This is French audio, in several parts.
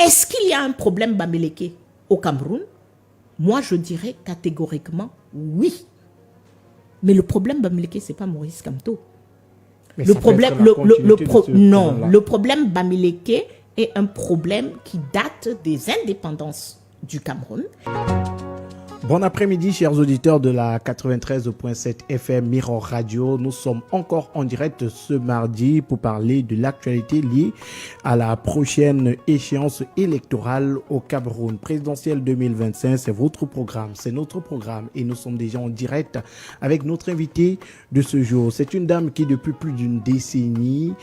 Est-ce qu'il y a un problème Bamileke au Cameroun? Moi, je dirais catégoriquement oui. Mais le problème Bamileke, ce n'est pas Maurice Kamto. Mais Le ça peut problème, être la continuité de ce non, président-là. le problème Bamileke est un problème qui date des indépendances du Cameroun. Bon après-midi, chers auditeurs de la 93.7 FM Mirror Radio. Nous sommes encore en direct ce mardi pour parler de l'actualité liée à la prochaine échéance électorale au Cameroun. Présidentielle 2025, c'est votre programme, c'est notre programme et nous sommes déjà en direct avec notre invité de ce jour. C'est une dame qui, depuis plus d'une décennie,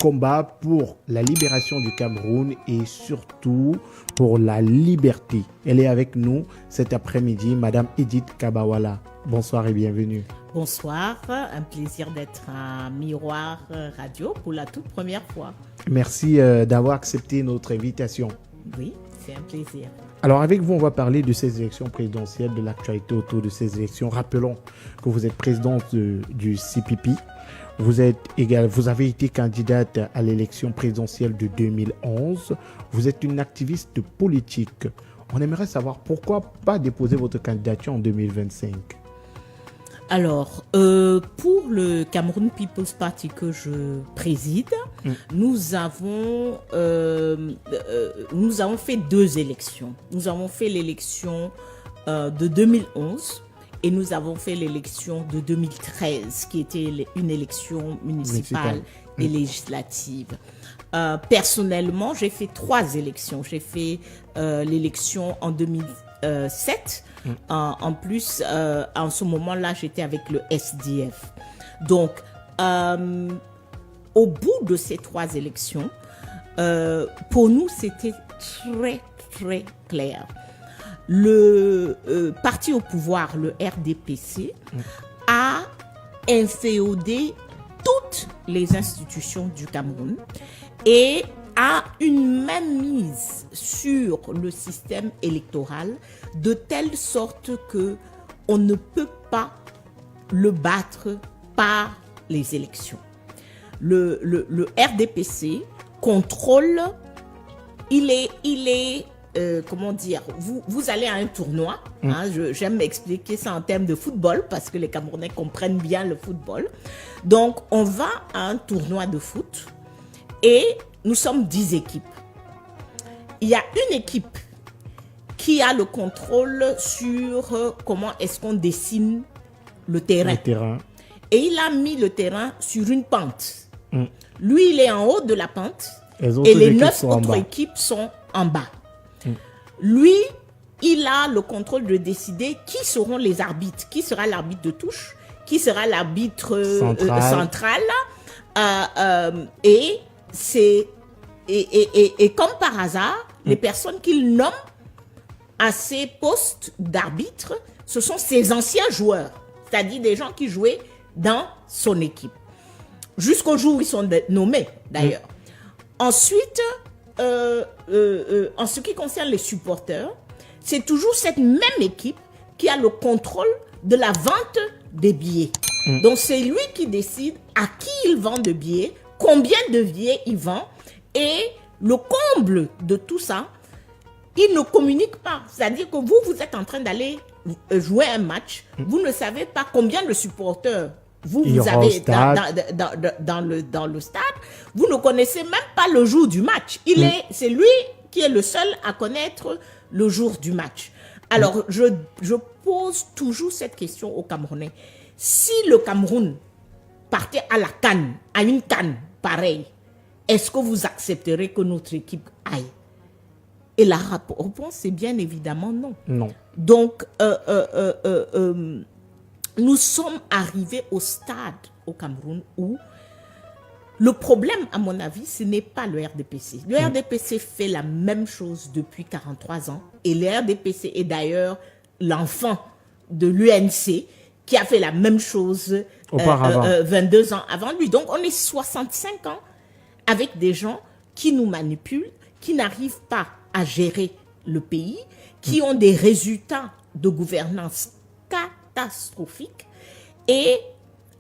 combat pour la libération du Cameroun et surtout pour la liberté. Elle est avec nous cet après-midi, Madame Edith Kabawala. Bonsoir et bienvenue. Bonsoir, un plaisir d'être à Miroir Radio pour la toute première fois. Merci d'avoir accepté notre invitation. Oui, c'est un plaisir. Alors avec vous, on va parler de ces élections présidentielles, de l'actualité autour de ces élections. Rappelons que vous êtes présidente du CPP. Vous avez été candidate à l'élection présidentielle de 2011. Vous êtes une activiste politique. On aimerait savoir pourquoi pas déposer votre candidature en 2025. Alors, pour le Cameroun People's Party que je préside, nous avons fait deux élections. Nous avons fait l'élection de 2011 et nous avons fait l'élection de 2013, qui était une élection municipale et législative. Personnellement, j'ai fait 3 élections. J'ai fait l'élection en 2007. En plus, en ce moment-là, j'étais avec le SDF. Donc, au bout de ces 3 élections, pour nous, c'était très, très clair. Le parti au pouvoir, le RDPC, a inféodé toutes les institutions du Cameroun et a une mainmise sur le système électoral de telle sorte que on ne peut pas le battre par les élections. Le RDPC contrôle, il est comment dire, vous allez à un tournoi, hein, j'aime expliquer ça en termes de football parce que les Camerounais comprennent bien le football. Donc, on va à un tournoi de foot et nous sommes 10 équipes. Il y a une équipe qui a le contrôle sur comment est-ce qu'on dessine le terrain. Et il a mis le terrain sur une pente. Lui, il est en haut de la pente et les 9 autres équipes sont en bas. Lui, il a le contrôle de décider qui seront les arbitres, qui sera l'arbitre de touche, qui sera l'arbitre central. Et comme par hasard, les personnes qu'il nomme à ces postes d'arbitre, ce sont ses anciens joueurs, c'est-à-dire des gens qui jouaient dans son équipe. Jusqu'au jour où ils sont nommés, d'ailleurs. Ensuite, en ce qui concerne les supporters, c'est toujours cette même équipe qui a le contrôle de la vente des billets. Donc, c'est lui qui décide à qui il vend de billets, combien de billets il vend. Et le comble de tout ça, il ne communique pas. C'est-à-dire que vous êtes en train d'aller jouer un match, vous ne savez pas combien de supporters vous avez dans le stade. Vous ne connaissez même pas le jour du match. C'est lui qui est le seul à connaître le jour du match. Alors, je pose toujours cette question aux Camerounais. Si le Cameroun partait à la CAN, à une CAN pareille, est-ce que vous accepterez que notre équipe aille? Et la réponse, c'est bien évidemment non. Non. Donc, nous sommes arrivés au stade au Cameroun où le problème, à mon avis, ce n'est pas le RDPC. Le RDPC fait la même chose depuis 43 ans. Et le RDPC est d'ailleurs l'enfant de l'UNC qui a fait la même chose 22 ans avant lui. Donc, on est 65 ans avec des gens qui nous manipulent, qui n'arrivent pas à gérer le pays, qui ont des résultats de gouvernance catastrophiques. Et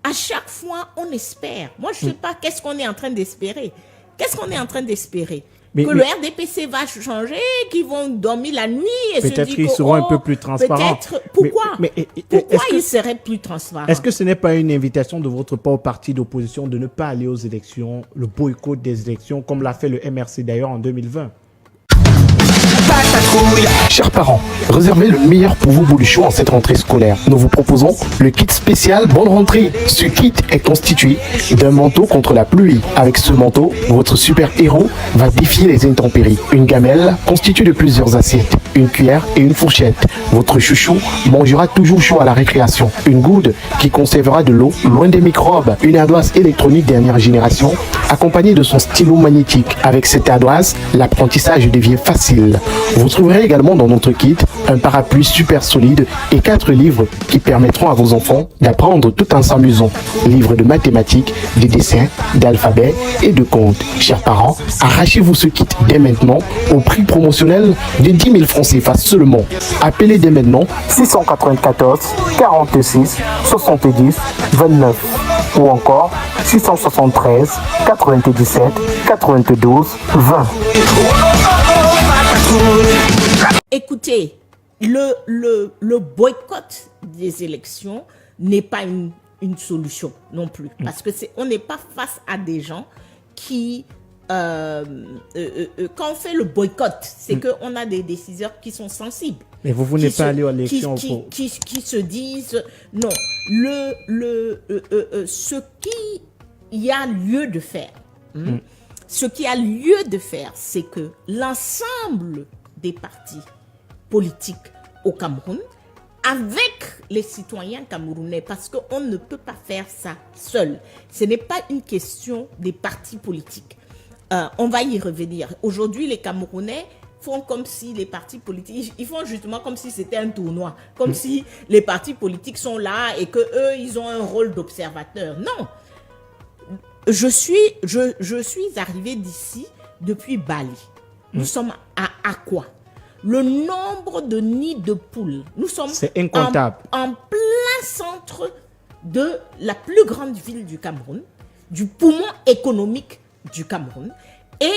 à chaque fois, on espère. Moi, je ne sais pas qu'est-ce qu'on est en train d'espérer. Qu'est-ce qu'on est en train d'espérer? que le RDPC va changer, qu'ils vont dormir la nuit et se dire peut-être qu'ils seront un peu plus transparents. Pourquoi pourquoi ils seraient plus transparents? Est-ce que ce n'est pas une invitation de votre part au parti d'opposition de ne pas aller aux élections, le boycott des élections, comme l'a fait le MRC d'ailleurs en 2020? Chers parents, réservez le meilleur pour vos bolichons en cette rentrée scolaire. Nous vous proposons le kit spécial Bonne Rentrée. Ce kit est constitué d'un manteau contre la pluie. Avec ce manteau, votre super-héros va défier les intempéries. Une gamelle constituée de plusieurs assiettes, une cuillère et une fourchette. Votre chouchou mangera toujours chaud à la récréation. Une goude qui conservera de l'eau loin des microbes. Une ardoise électronique dernière génération accompagnée de son stylo magnétique. Avec cette ardoise, l'apprentissage devient facile. Vous trouverez également dans notre kit un parapluie super solide et 4 livres qui permettront à vos enfants d'apprendre tout en s'amusant. Livres de mathématiques, de dessins, d'alphabet et de comptes. Chers parents, arrachez-vous ce kit dès maintenant au prix promotionnel de 10 000 francs CFA seulement. Appelez dès maintenant 694 46 70 29 ou encore 673 97 92 20. Écoutez, le boycott des élections n'est pas une solution non plus. Parce que on n'est pas face à des gens qui... quand on fait le boycott, c'est qu'on a des décideurs qui sont sensibles. Mais vous n'êtes pas allé à l'élection qui se disent... Non, ce qu'il y a lieu de faire... Ce qui a lieu de faire, c'est que l'ensemble des partis politiques au Cameroun, avec les citoyens camerounais, parce qu'on ne peut pas faire ça seul. Ce n'est pas une question des partis politiques. On va y revenir. Aujourd'hui, les Camerounais font comme si les partis politiques, ils font justement comme si c'était un tournoi, comme si les partis politiques sont là et que eux, ils ont un rôle d'observateur. Non. Je suis arrivée d'ici depuis Bali. Nous sommes à Akwa. Le nombre de nids de poules, nous sommes c'est incontable. En plein centre de la plus grande ville du Cameroun, du poumon économique du Cameroun, et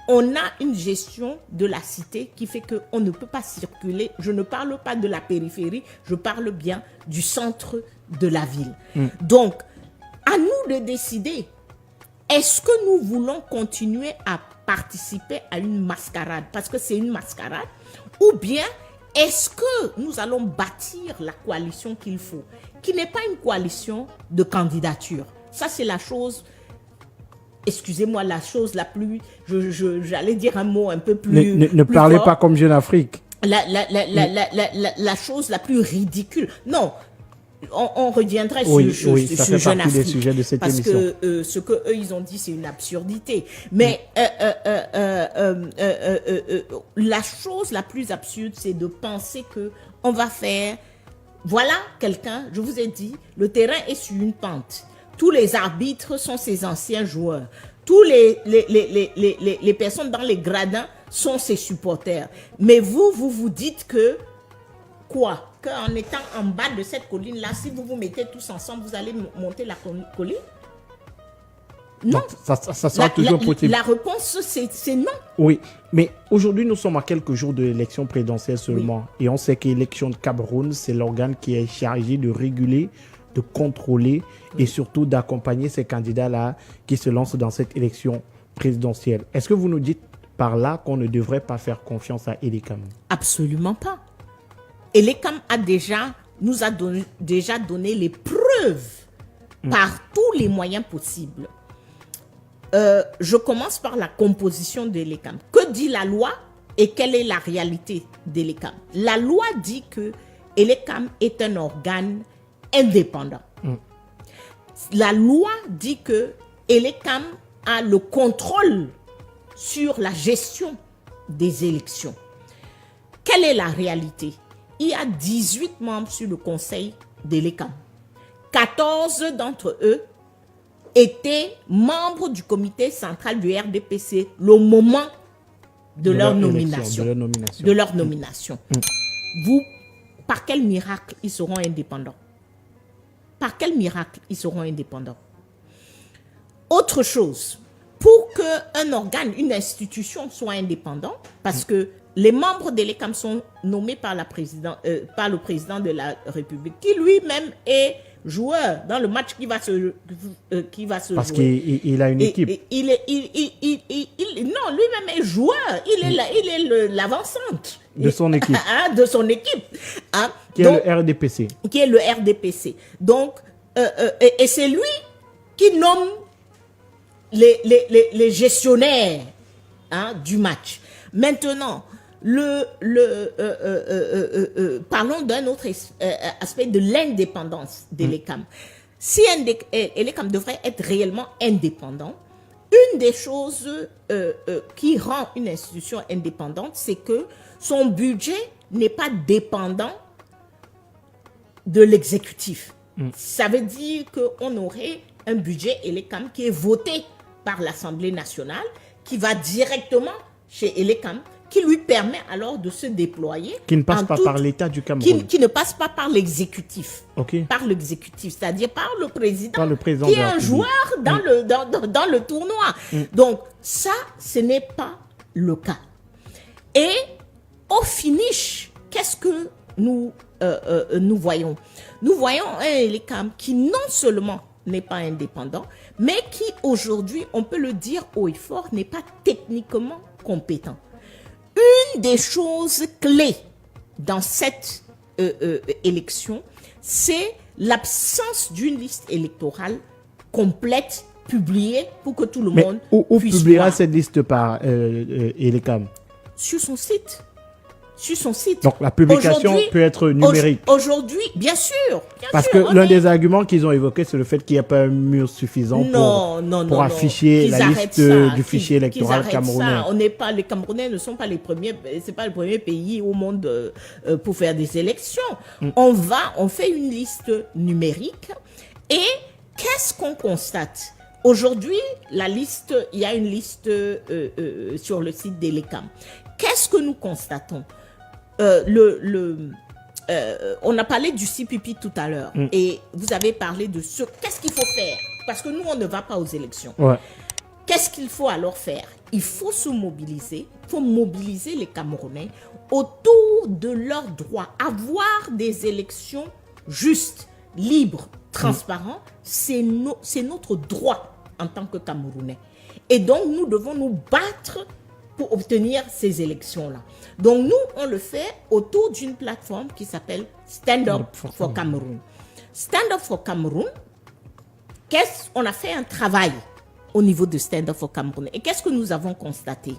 on a une gestion de la cité qui fait qu'on ne peut pas circuler. Je ne parle pas de la périphérie, je parle bien du centre de la ville. Donc, à nous de décider. Est-ce que nous voulons continuer à participer à une mascarade, parce que c'est une mascarade, ou bien est-ce que nous allons bâtir la coalition qu'il faut, qui n'est pas une coalition de candidature. Ça, c'est la chose, excusez-moi, la chose la plus, j'allais dire un mot un peu plus... Ne plus parlez fort. pas comme Jeune Afrique. La chose la plus ridicule. Non. On reviendrait sur ça fait Jeune partie des sujets de cette émission. Parce que ce que eux ils ont dit, c'est une absurdité. Mais la chose la plus absurde, c'est de penser que on va faire. Voilà quelqu'un. Je vous ai dit, le terrain est sur une pente. Tous les arbitres sont ses anciens joueurs. Tous les personnes dans les gradins sont ses supporters. Mais vous dites que quoi? Qu'en étant en bas de cette colline-là, si vous vous mettez tous ensemble, vous allez monter la colline? Non. Ça sera toujours possible. La réponse, c'est non. Oui, mais aujourd'hui, nous sommes à quelques jours de l'élection présidentielle seulement. Oui. Et on sait que l'élection de Cameroun, c'est l'organe qui est chargé de réguler, de contrôler et surtout d'accompagner ces candidats-là qui se lancent dans cette élection présidentielle. Est-ce que vous nous dites par là qu'on ne devrait pas faire confiance à Elekam? Absolument pas. Elekam nous a déjà donné les preuves par tous les moyens possibles. Je commence par la composition de Elekam. Que dit la loi et quelle est la réalité d'Elekam? La loi dit que Elekam est un organe indépendant. La loi dit que Elekam a le contrôle sur la gestion des élections. Quelle est la réalité? Il y a 18 membres sur le conseil d'Elekam. 14 d'entre eux étaient membres du comité central du RDPC au moment de leur nomination. Vous, par quel miracle ils seront indépendants? Par quel miracle ils seront indépendants? Autre chose, pour qu'un organe, une institution soit indépendant, parce que les membres de l'ECAM sont nommés par le président de la République, qui lui-même est joueur dans le match qui va se jouer. Parce qu'il a une équipe. Non, lui-même est joueur. Il est l'avant-centre. De son équipe. De son équipe. Qui est le RDPC. Qui est le RDPC. Donc, et c'est lui qui nomme les gestionnaires du match. Maintenant, parlons d'un autre aspect de l'indépendance de l'ECAM. Si l'ECAM devrait être réellement indépendant, une des choses qui rend une institution indépendante, c'est que son budget n'est pas dépendant de l'exécutif. Ça veut dire qu'on aurait un budget ELECAM qui est voté par l'Assemblée nationale, qui va directement chez ELECAM, qui lui permet alors de se déployer. Qui ne passe pas par l'État du Cameroun. Qui ne passe pas par l'exécutif. Okay. Par l'exécutif, c'est-à-dire par le président, qui est un joueur dans le tournoi. Donc, ça, ce n'est pas le cas. Et au finish, qu'est-ce que nous voyons? Nous voyons un ELECAM qui non seulement n'est pas indépendant, mais qui aujourd'hui, on peut le dire haut et fort, n'est pas techniquement compétent. Une des choses clés dans cette élection, c'est l'absence d'une liste électorale complète, publiée, pour que tout le monde puisse publiera voir. cette liste par ELECAM? Sur son site. Sur son site. Donc la publication peut être numérique. Aujourd'hui, bien sûr. Parce que l'un des arguments qu'ils ont évoqué, c'est le fait qu'il n'y a pas un mur suffisant pour afficher la liste du fichier électoral camerounais. On n'est pas, les Camerounais ne sont pas les premiers, c'est pas le premier pays au monde pour faire des élections. On fait une liste numérique et qu'est-ce qu'on constate? Aujourd'hui, il y a une liste sur le site d'ELECAM. Qu'est-ce que nous constatons? On a parlé du CPP tout à l'heure et vous avez parlé de qu'est-ce qu'il faut faire, parce que nous on ne va pas aux élections. Qu'est-ce qu'il faut alors faire? Il faut se mobiliser, il faut mobiliser les Camerounais autour de leurs droits. Avoir des élections justes, libres, transparentes, c'est notre droit en tant que Camerounais. Et donc nous devons nous battre pour obtenir ces élections-là. Donc nous, on le fait autour d'une plateforme qui s'appelle Stand Up for Cameroon. Stand Up for Cameroon, on a fait un travail au niveau de Stand Up for Cameroon. Et qu'est-ce que nous avons constaté?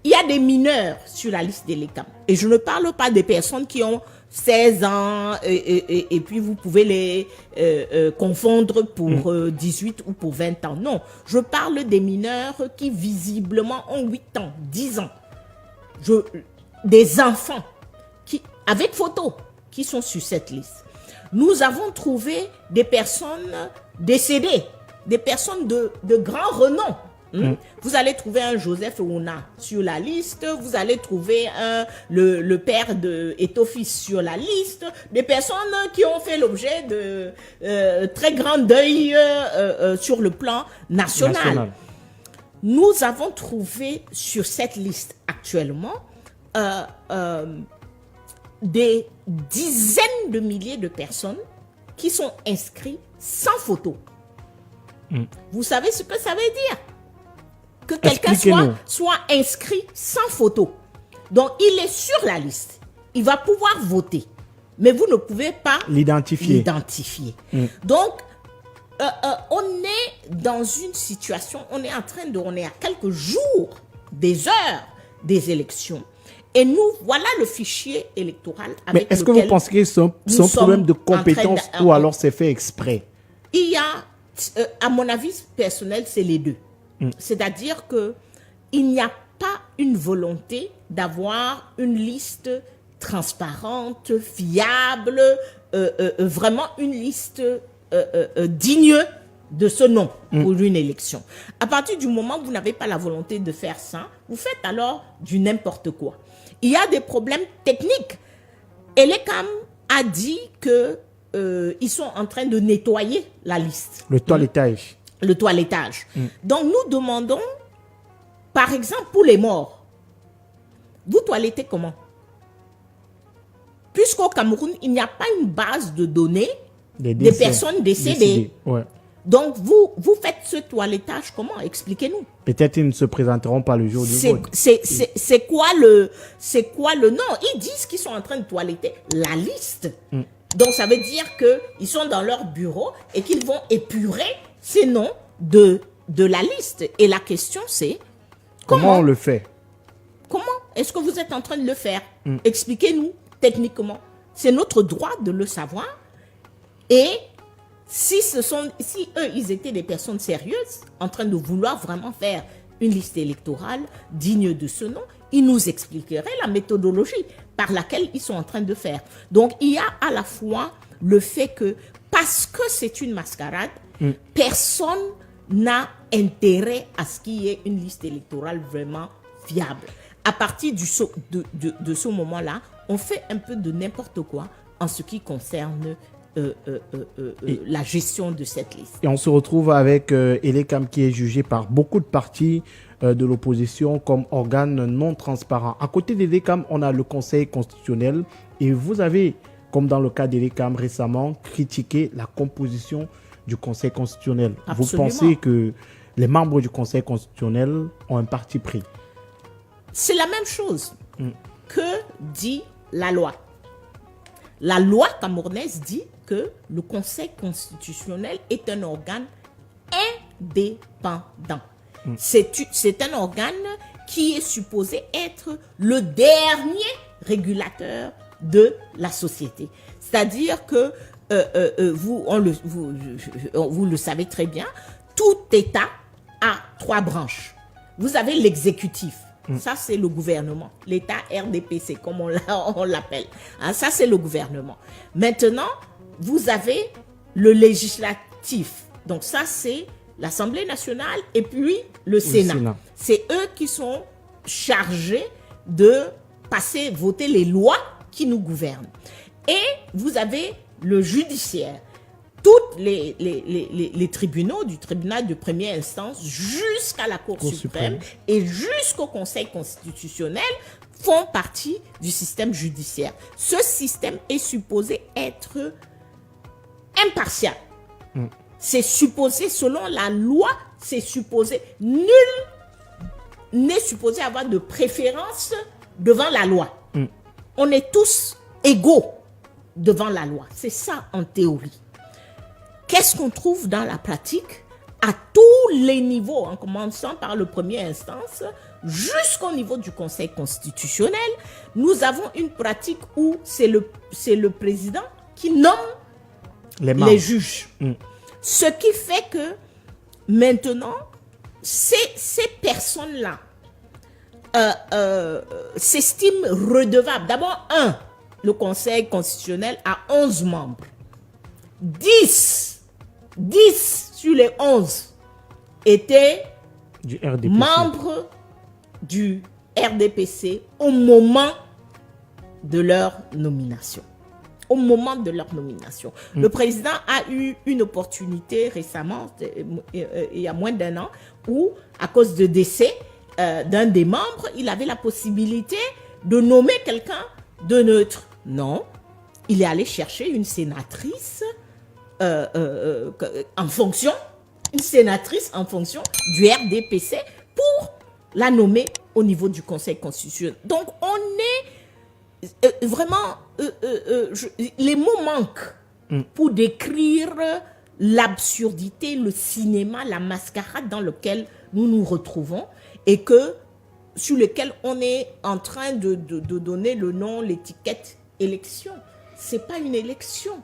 Il y a des mineurs sur la liste des l'ECAM. Et je ne parle pas des personnes qui ont 16 ans et puis vous pouvez les confondre pour 18 ou pour 20 ans. Non, je parle des mineurs qui visiblement ont 8 ans, 10 ans. Des enfants avec photo qui sont sur cette liste. Nous avons trouvé des personnes décédées, des personnes de grand renom. Vous allez trouver un Joseph Ouna sur la liste, vous allez trouver le père de Etofis sur la liste, des personnes qui ont fait l'objet de très grand deuil sur le plan national. Nous avons trouvé sur cette liste actuellement des dizaines de milliers de personnes qui sont inscrites sans photo. Vous savez ce que ça veut dire? Que quelqu'un soit inscrit sans photo. Donc, il est sur la liste. Il va pouvoir voter. Mais vous ne pouvez pas l'identifier. Donc, on est dans une situation, on est à quelques jours, des heures des élections. Et nous, voilà le fichier électoral avec lequel... Mais est-ce que vous pensez que c'est un problème de compétence ou alors c'est fait exprès? Il y a, à mon avis personnel, c'est les deux. C'est-à-dire qu'il n'y a pas une volonté d'avoir une liste transparente, fiable, vraiment une liste digne de ce nom pour une élection. À partir du moment où vous n'avez pas la volonté de faire ça, vous faites alors du n'importe quoi. Il y a des problèmes techniques. Et l'ECAM a dit qu'ils sont en train de nettoyer la liste. Le toilettage. Le toilettage. Donc, nous demandons Par exemple, pour les morts, vous toilettez comment? Puisqu'au Cameroun, il n'y a pas une base de données des personnes décédées. Ouais. Donc, vous faites ce toilettage comment? Expliquez-nous. Peut-être ils ne se présenteront pas le jour du vote. C'est quoi le nom? Ils disent qu'ils sont en train de toiletter la liste. Donc, ça veut dire qu'ils sont dans leur bureau et qu'ils vont épurer ces noms de la liste. Et la question, c'est comment on le fait? Comment est-ce que vous êtes en train de le faire? Expliquez-nous techniquement. C'est notre droit de le savoir. Et si eux, ils étaient des personnes sérieuses, en train de vouloir vraiment faire une liste électorale digne de ce nom, ils nous expliqueraient la méthodologie par laquelle ils sont en train de faire. Donc, il y a à la fois le fait que, parce que c'est une mascarade, personne n'a intérêt à ce qu'il y ait une liste électorale vraiment viable. À partir de ce moment-là, on fait un peu de n'importe quoi en ce qui concerne la gestion de cette liste. Et on se retrouve avec Elecam qui est jugé par beaucoup de partis de l'opposition comme organe non transparent. À côté d'Elecam, on a le Conseil constitutionnel et vous avez, comme dans le cas d'Elecam récemment, critiqué la composition du Conseil constitutionnel. Absolument. Vous pensez que les membres du Conseil constitutionnel ont un parti pris? C'est la même chose que dit la loi. La loi camerounaise dit que le Conseil constitutionnel est un organe indépendant. C'est un organe qui est supposé être le dernier régulateur de la société. C'est-à-dire que vous le savez très bien, tout État a 3 branches. Vous avez l'exécutif. Ça, c'est le gouvernement. L'État RDPC, comme on l'appelle. Ça, c'est le gouvernement. Maintenant, vous avez le législatif. Donc, ça, c'est l'Assemblée nationale et puis le Sénat. C'est eux qui sont chargés de voter les lois qui nous gouvernent. Et vous avez le judiciaire. Tous les tribunaux, du tribunal de première instance jusqu'à la Cour suprême et jusqu'au Conseil constitutionnel font partie du système judiciaire. Ce système est supposé être impartial. C'est supposé, selon la loi, c'est supposé, nul n'est supposé avoir de préférence devant la loi. On est tous égaux devant la loi. C'est ça en théorie. Qu'est-ce qu'on trouve dans la pratique à tous les niveaux, en commençant par le premier instance jusqu'au niveau du Conseil constitutionnel? Nous avons une pratique où c'est le président qui nomme les juges. Ce qui fait que maintenant, ces personnes-là s'estiment redevables. D'abord, le Conseil constitutionnel a 11 membres. 10 sur les 11 étaient membres du RDPC au moment de leur nomination. Le président a eu une opportunité récemment, il y a moins d'1 an, où, à cause de décès d'un des membres, il avait la possibilité de nommer quelqu'un de neutre. Non, il est allé chercher une sénatrice en fonction du RDPC pour la nommer au niveau du Conseil constitutionnel. Donc, on est vraiment... les mots manquent pour décrire l'absurdité, le cinéma, la mascarade dans lequel nous nous retrouvons et sur lequel on est en train de donner le nom, l'étiquette élection. Ce n'est pas une élection.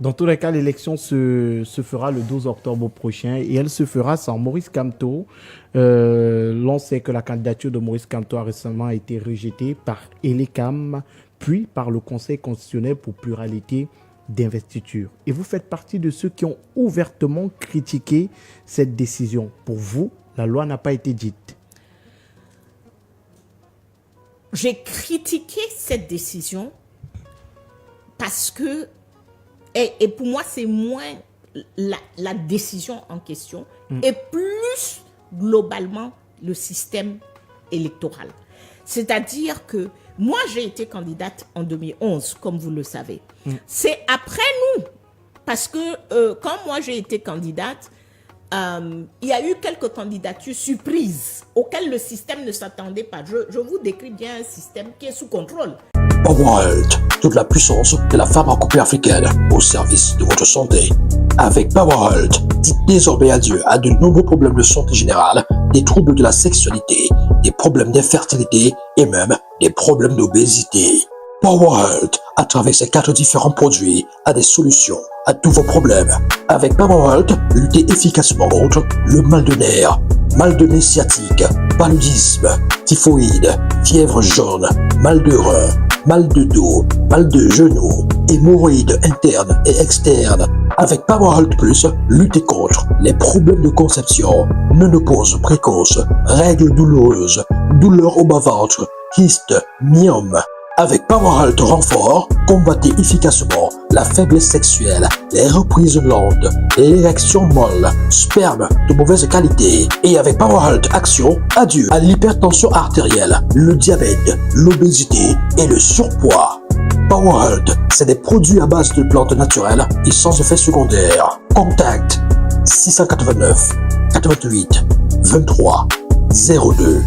Dans tous les cas, l'élection se fera le 12 octobre prochain et elle se fera sans Maurice Kamto. L'on sait que la candidature de Maurice Kamto a récemment été rejetée par Elecam, puis par le Conseil constitutionnel pour pluralité d'investiture. Et vous faites partie de ceux qui ont ouvertement critiqué cette décision. Pour vous, la loi n'a pas été dite. J'ai critiqué cette décision parce que, et pour moi, c'est moins la décision en question, et plus globalement le système électoral. C'est-à-dire que moi, j'ai été candidate en 2011, comme vous le savez. C'est après nous, parce que quand moi j'ai été candidate, il y a eu quelques candidatures surprises auxquelles le système ne s'attendait pas. Je vous décris bien un système qui est sous contrôle. PowerHealth, toute la puissance de la pharmacopée africaine au service de votre santé. Avec PowerHealth, dites désormais adieu à de nombreux problèmes de santé générale, des troubles de la sexualité, des problèmes d'infertilité et même des problèmes d'obésité. PowerHealth, à travers ses 4 différents produits, a des solutions à tous vos problèmes. Avec PowerHealth, luttez efficacement contre le mal de nerfs, mal de nez sciatique, paludisme, typhoïde, fièvre jaune, mal de rein, mal de dos, mal de genoux, hémorroïdes internes et externes. Avec PowerHealth Plus, luttez contre les problèmes de conception, ménopause précoce, règles douloureuses, douleurs au bas-ventre, kystes, myomes. Avec PowerHealth Renfort, combattez efficacement la faiblesse sexuelle, les reprises lentes, l'érection molle, sperme de mauvaise qualité. Et avec PowerHealth Action, adieu à l'hypertension artérielle, le diabète, l'obésité et le surpoids. PowerHealth, c'est des produits à base de plantes naturelles et sans effet secondaire. Contact 689 88 23 02.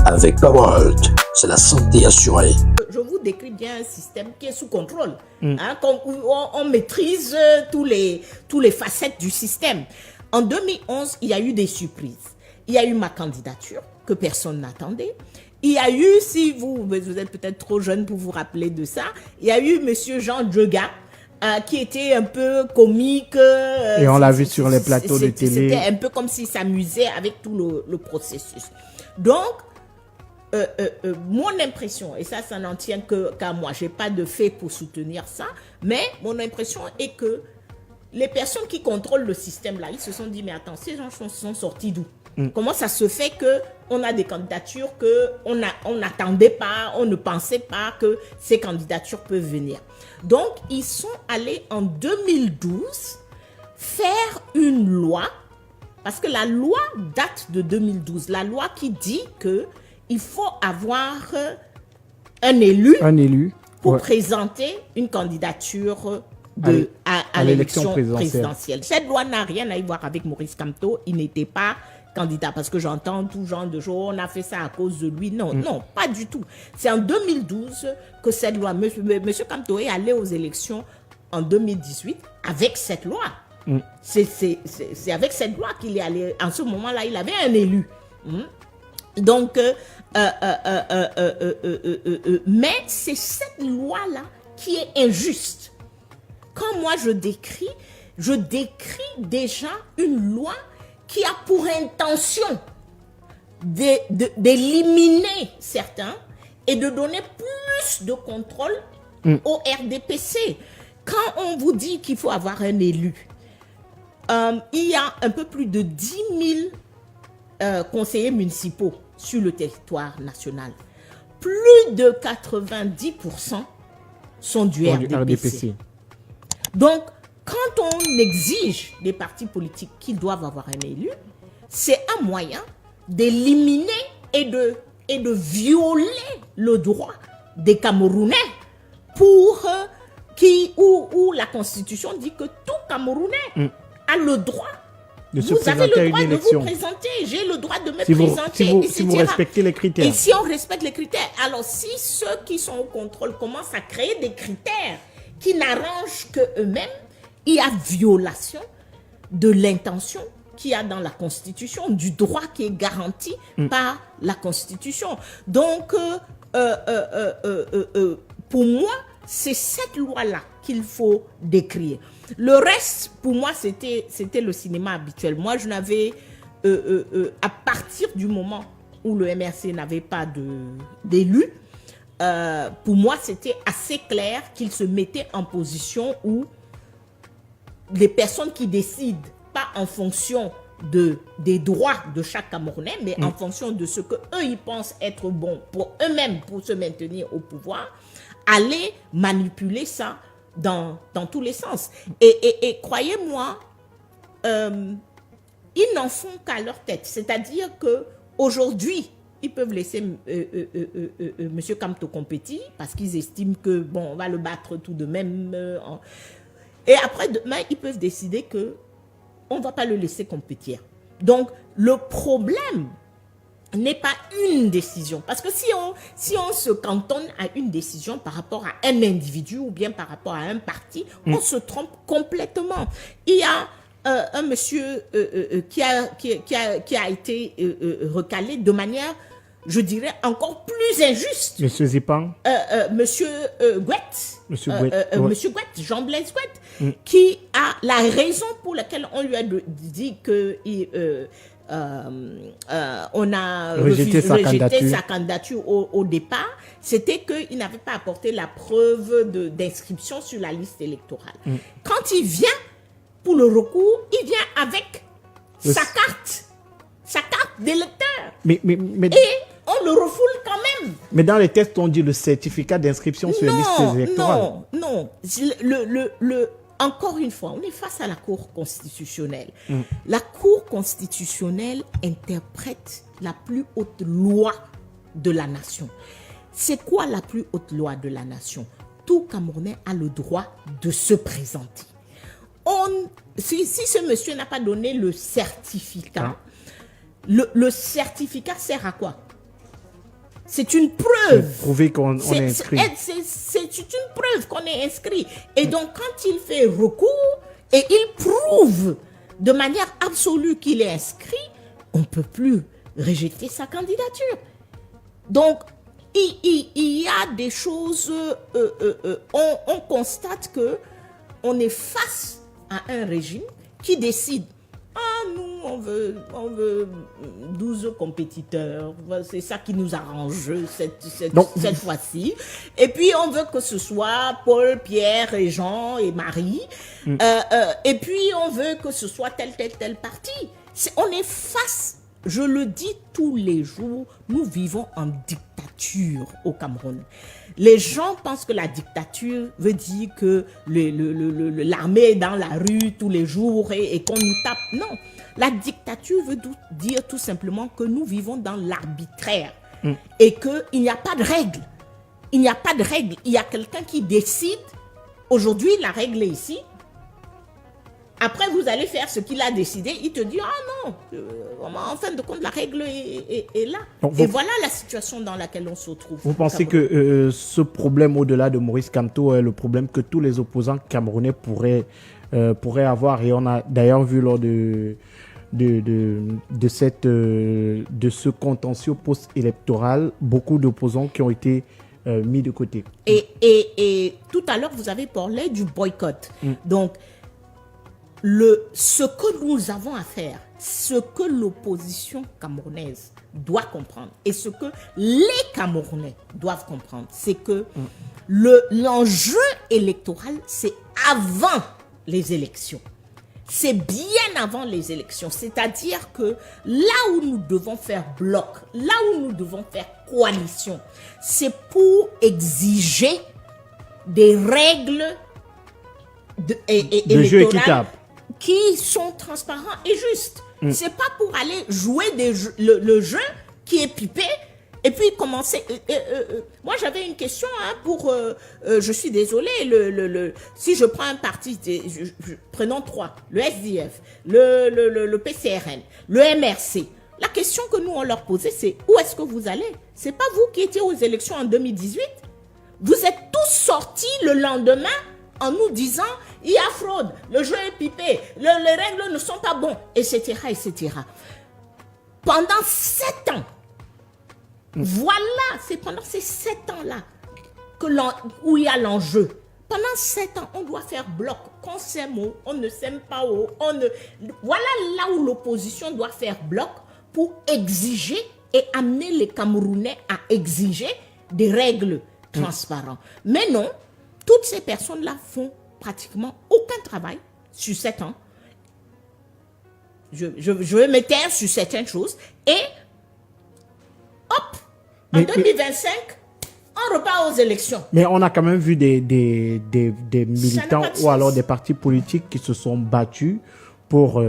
Avec PowerHealth, c'est la santé assurée. Je vous décris bien un système qui est sous contrôle, où on maîtrise tous les facettes du système. En 2011, il y a eu des surprises. Il y a eu ma candidature que personne n'attendait. Il y a eu, si vous êtes peut-être trop jeune pour vous rappeler de ça, il y a eu Monsieur Jean Djega, qui était un peu comique. Et on l'a vu sur les plateaux de télé. C'était un peu comme s'il s'amusait avec tout le processus. Donc, mon impression, et ça n'en tient qu'à moi, j'ai pas de fait pour soutenir ça, mais mon impression est que les personnes qui contrôlent le système là, ils se sont dit, mais attends, ces gens sont sortis d'où? Comment ça se fait qu'on a des candidatures qu'on n'attendait pas, on ne pensait pas que ces candidatures peuvent venir. Donc, ils sont allés en 2012 faire une loi, parce que la loi date de 2012, la loi qui dit que il faut avoir un élu pour présenter une candidature à l'élection présidentielle. Cette loi n'a rien à y voir avec Maurice Kamto. Il n'était pas candidat parce que j'entends tout genre de choses. On a fait ça à cause de lui. Non, non, pas du tout. C'est en 2012 que cette loi, Monsieur Kamto est allé aux élections en 2018 avec cette loi. C'est avec cette loi qu'il est allé. En ce moment-là, il avait un élu. Donc, mais c'est cette loi-là qui est injuste. Quand moi je décris déjà une loi qui a pour intention d'éliminer certains et de donner plus de contrôle au RDPC. Quand on vous dit qu'il faut avoir un élu, il y a un peu plus de 10 000 conseillers municipaux sur le territoire national. Plus de 90% sont du RDPC. Donc, quand on exige des partis politiques qu'ils doivent avoir un élu, c'est un moyen d'éliminer et de violer le droit des Camerounais où la Constitution dit que tout Camerounais a le droit. Vous avez le droit de vous présenter, j'ai le droit de me présenter, si vous respectez les critères. Et si on respecte les critères, alors si ceux qui sont au contrôle commencent à créer des critères qui n'arrangent qu'eux-mêmes, il y a violation de l'intention qu'il y a dans la Constitution, du droit qui est garanti par la Constitution. Donc, pour moi, c'est cette loi-là qu'il faut décrire. Le reste, pour moi, c'était le cinéma habituel. Moi, je n'avais, à partir du moment où le MRC n'avait pas d'élu, pour moi, c'était assez clair qu'il se mettait en position où les personnes qui décident, pas en fonction des droits de chaque Camerounais, mais en fonction de ce qu'eux, ils pensent être bon pour eux-mêmes, pour se maintenir au pouvoir, allaient manipuler ça dans tous les sens. Et croyez-moi, ils n'en font qu'à leur tête. C'est-à-dire qu'aujourd'hui, ils peuvent laisser Monsieur Kamto compétir parce qu'ils estiment que, bon, on va le battre tout de même. Et après, demain, ils peuvent décider que on ne va pas le laisser compétir. Donc, le problème n'est pas une décision. Parce que si on se cantonne à une décision par rapport à un individu ou bien par rapport à un parti, on se trompe complètement. Il y a un monsieur qui a été recalé de manière, je dirais, encore plus injuste. Monsieur Zipan. Monsieur Gouette. Monsieur Gouette. Ouais. Monsieur Gouette, Jean-Blaise Gouette, qui a la raison pour laquelle on lui a dit que on a rejeté sa candidature au départ, c'était qu'il n'avait pas apporté la preuve d'inscription sur la liste électorale. Quand il vient pour le recours, il vient avec sa carte d'électeur. Mais, et on le refoule quand même. Mais dans les textes, on dit le certificat d'inscription sur la liste électorale. Non. Encore une fois, on est face à la Cour constitutionnelle. La Cour constitutionnelle interprète la plus haute loi de la nation. C'est quoi la plus haute loi de la nation? Tout Camerounais a le droit de se présenter. Si ce monsieur n'a pas donné le certificat, le certificat sert à quoi? C'est une preuve. Prouver qu'on est inscrit. C'est une preuve qu'on est inscrit. Et donc, quand il fait recours et il prouve de manière absolue qu'il est inscrit, on ne peut plus rejeter sa candidature. Donc, il y a des choses, on constate qu'on est face à un régime qui décide. Nous, on veut 12 compétiteurs. C'est ça qui nous arrange cette fois-ci. Et puis, on veut que ce soit Paul, Pierre et Jean et Marie. Et puis, on veut que ce soit tel parti. On est face, je le dis tous les jours, nous vivons en dictature au Cameroun. Les gens pensent que la dictature veut dire que l'armée est dans la rue tous les jours et qu'on nous tape. Non, la dictature veut dire tout simplement que nous vivons dans l'arbitraire et qu'il n'y a pas de règle. Il n'y a pas de règle. Il y a quelqu'un qui décide. Aujourd'hui, la règle est ici. Après, vous allez faire ce qu'il a décidé. Il te dit, non, en fin de compte, la règle est là. Donc, et voilà la situation dans laquelle on se retrouve. Vous pensez que ce problème, au-delà de Maurice Kamto, est le problème que tous les opposants camerounais pourraient avoir. Et on a d'ailleurs vu lors de ce contentieux post-électoral, beaucoup d'opposants qui ont été mis de côté. Et tout à l'heure, vous avez parlé du boycott. Donc, ce que nous avons à faire, ce que l'opposition camerounaise doit comprendre et ce que les Camerounais doivent comprendre, c'est que l'enjeu électoral, c'est avant les élections. C'est bien avant les élections. C'est-à-dire que là où nous devons faire bloc, là où nous devons faire coalition, c'est pour exiger des règles de jeu équitable qui sont transparents et justes. C'est pas pour aller jouer le jeu qui est pipé et puis commencer. Moi, j'avais une question pour. Je suis désolée. Si je prends un parti, prenons 3, le SDF, le PCRN, le MRC. La question que nous on leur posait, c'est où est-ce que vous allez? C'est pas vous qui étiez aux élections en 2018. Vous êtes tous sortis le lendemain en nous disant il y a fraude, le jeu est pipé, les règles ne sont pas bonnes, etc., etc. Pendant 7 ans, voilà, c'est pendant ces 7 ans-là où il y a l'enjeu. Pendant 7 ans, on doit faire bloc. Qu'on s'aime ou on ne s'aime pas ou voilà là où l'opposition doit faire bloc pour exiger et amener les Camerounais à exiger des règles transparentes. Mais non, toutes ces personnes-là font pratiquement aucun travail sur 7 ans. Je vais me taire sur certaines choses et hop, en 2025, on repart aux élections. Mais on a quand même vu des militants ou alors des partis politiques qui se sont battus pour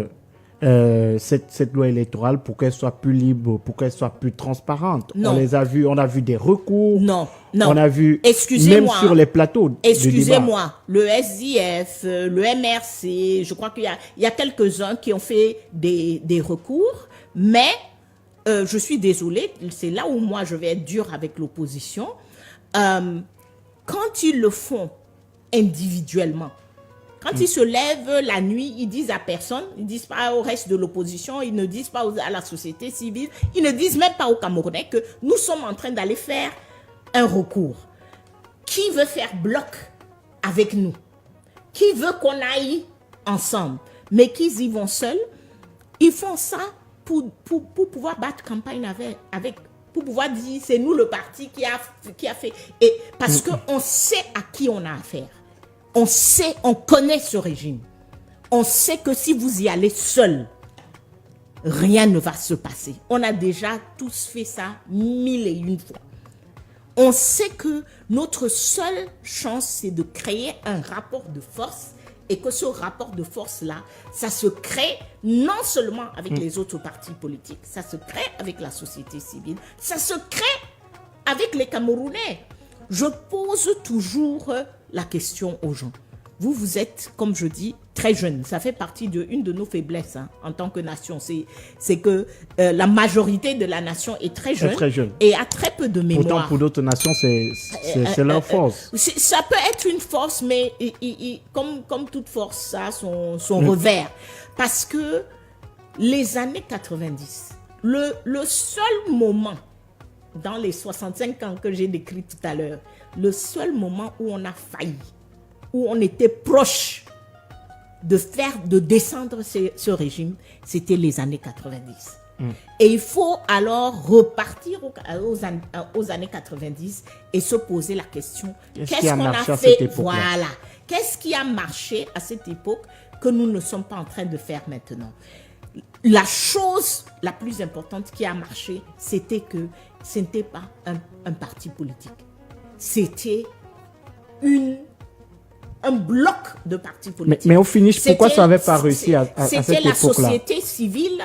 cette loi électorale pour qu'elle soit plus libre, pour qu'elle soit plus transparente. Non. On a vu des recours. Non. On a vu, Excusez-moi. même sur les plateaux de débat. Excusez-moi, le SDF, le MRC, je crois qu'il y a quelques-uns qui ont fait des recours, mais je suis désolée, c'est là où moi je vais être dur avec l'opposition. Quand ils le font individuellement, quand ils se lèvent la nuit, ils disent à personne, ils ne disent pas au reste de l'opposition, ils ne disent pas à la société civile, ils ne disent même pas aux Camerounais que nous sommes en train d'aller faire un recours. Qui veut faire bloc avec nous? Qui veut qu'on aille ensemble? Mais qu'ils y vont seuls, ils font ça pour pouvoir battre campagne avec pour pouvoir dire c'est nous le parti qui a fait. Et parce qu'on sait à qui on a affaire. On connaît ce régime. On sait que si vous y allez seul, rien ne va se passer. On a déjà tous fait ça 1001 fois. On sait que notre seule chance, c'est de créer un rapport de force et que ce rapport de force-là, ça se crée non seulement avec les autres partis politiques, ça se crée avec la société civile, ça se crée avec les Camerounais. Je pose toujours la question aux gens. Vous êtes, comme je dis, très jeune. Ça fait partie d'une de nos faiblesses en tant que nation. C'est que la majorité de la nation est très jeune, et a très peu de mémoire. Pourtant, pour d'autres nations, c'est leur force. Ça peut être une force, mais comme toute force, ça a son revers. Parce que les années 90, le seul moment, dans les 65 ans que j'ai décrit tout à l'heure, le seul moment où on a failli, où on était proche de descendre ce régime, c'était les années 90. Et il faut alors repartir aux années 90 et se poser la question, qu'est-ce qu'on a fait? Voilà. Qu'est-ce qui a marché à cette époque que nous ne sommes pas en train de faire maintenant? La chose la plus importante qui a marché, c'était que ce n'était pas un parti politique. C'était un bloc de partis politiques. Mais au finish, pourquoi ça n'avait pas réussi à cette époque-là? C'était la société civile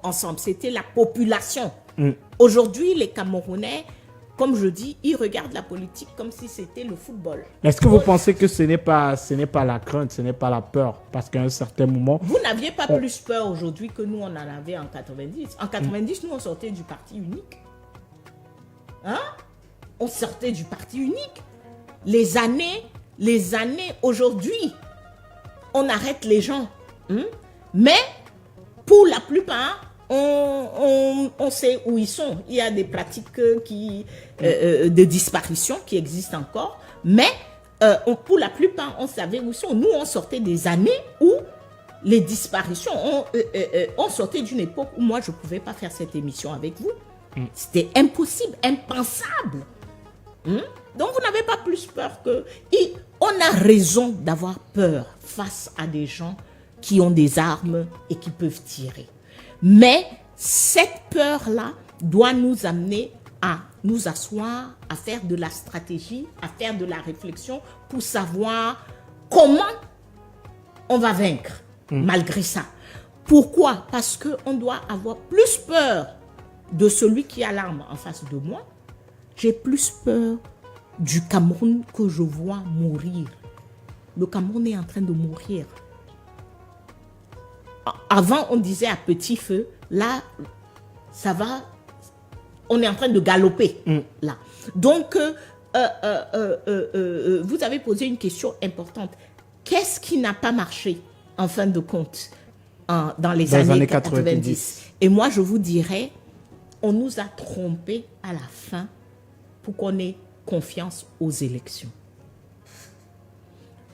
ensemble, c'était la population. Aujourd'hui, les Camerounais, comme je dis, ils regardent la politique comme si c'était le football. Est-ce que vous pensez que ce n'est pas la crainte, ce n'est pas la peur? Parce qu'à un certain moment... Vous n'aviez pas plus peur aujourd'hui que nous, on en avait en 90. En 90, nous, on sortait du parti unique. On sortait du parti unique. Les années, aujourd'hui, on arrête les gens. Mais, pour la plupart, on sait où ils sont. Il y a des pratiques de disparition qui existent encore. Mais, pour la plupart, on savait où ils sont. Nous, on sortait des années où les disparitions, on sortait d'une époque où moi, je ne pouvais pas faire cette émission avec vous. C'était impossible, impensable. Donc, vous n'avez pas plus peur que... On a raison d'avoir peur face à des gens qui ont des armes et qui peuvent tirer. Mais cette peur-là doit nous amener à nous asseoir, à faire de la stratégie, à faire de la réflexion pour savoir comment on va vaincre malgré ça. Pourquoi? Parce qu'on doit avoir plus peur de celui qui a l'arme en face de moi. J'ai plus peur du Cameroun que je vois mourir. Le Cameroun est en train de mourir. Avant, on disait à petit feu, là, ça va, on est en train de galoper, là. Donc, vous avez posé une question importante. Qu'est-ce qui n'a pas marché, en fin de compte, dans les années 90? Et moi, je vous dirais, on nous a trompés à la fin pour qu'on ait confiance aux élections.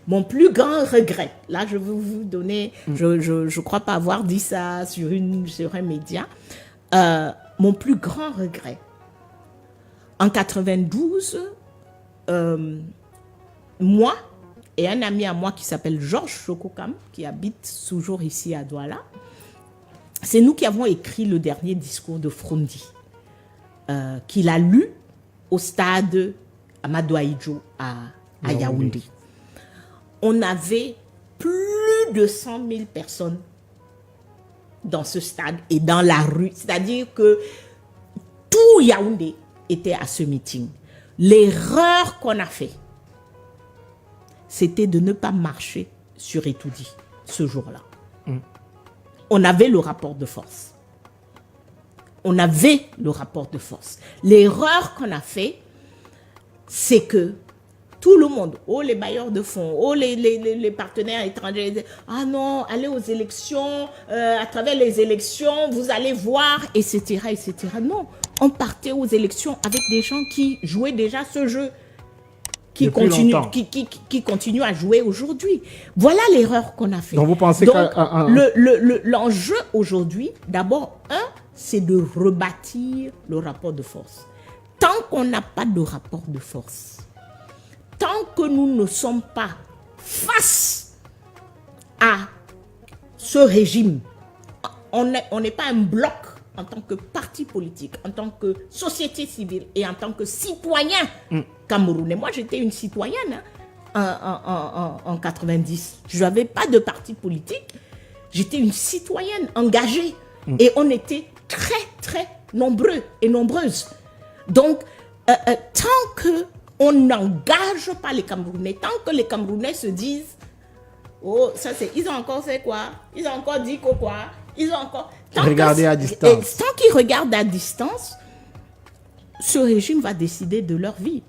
Mon plus grand regret, là je veux vous donner, je crois pas avoir dit ça sur un média, mon plus grand regret, en 92, moi et un ami à moi qui s'appelle Georges Chokokam, qui habite toujours ici à Douala, c'est nous qui avons écrit le dernier discours de Frondi, qu'il a lu au stade Amadou Ahidjo à Yaoundé. On avait plus de 100 000 personnes dans ce stade et dans la rue. C'est-à-dire que tout Yaoundé était à ce meeting. L'erreur qu'on a fait, c'était de ne pas marcher sur Etoudi ce jour-là. On avait le rapport de force. L'erreur qu'on a fait, c'est que tout le monde, les bailleurs de fonds, les partenaires étrangers, ah non, allez aux élections, à travers les élections, vous allez voir, etc., etc. Non, on partait aux élections avec des gens qui jouaient déjà ce jeu, qui continuent à jouer aujourd'hui. Voilà l'erreur qu'on a fait. Donc vous pensez l'enjeu aujourd'hui, d'abord, c'est de rebâtir le rapport de force. Tant qu'on n'a pas de rapport de force, tant que nous ne sommes pas face à ce régime, on n'est pas un bloc en tant que parti politique, en tant que société civile et en tant que citoyen camerounais. Moi, j'étais une citoyenne en 90. Je n'avais pas de parti politique. J'étais une citoyenne engagée. Et on était très, très nombreux et nombreuses. Donc, tant qu'on n'engage pas les Camerounais, tant que les Camerounais se disent « Oh, ça c'est... Ils ont encore fait quoi? Ils ont encore dit quoi? Ils ont encore... » Regardez à distance. Tant qu'ils regardent à distance, ce régime va décider de leur vie.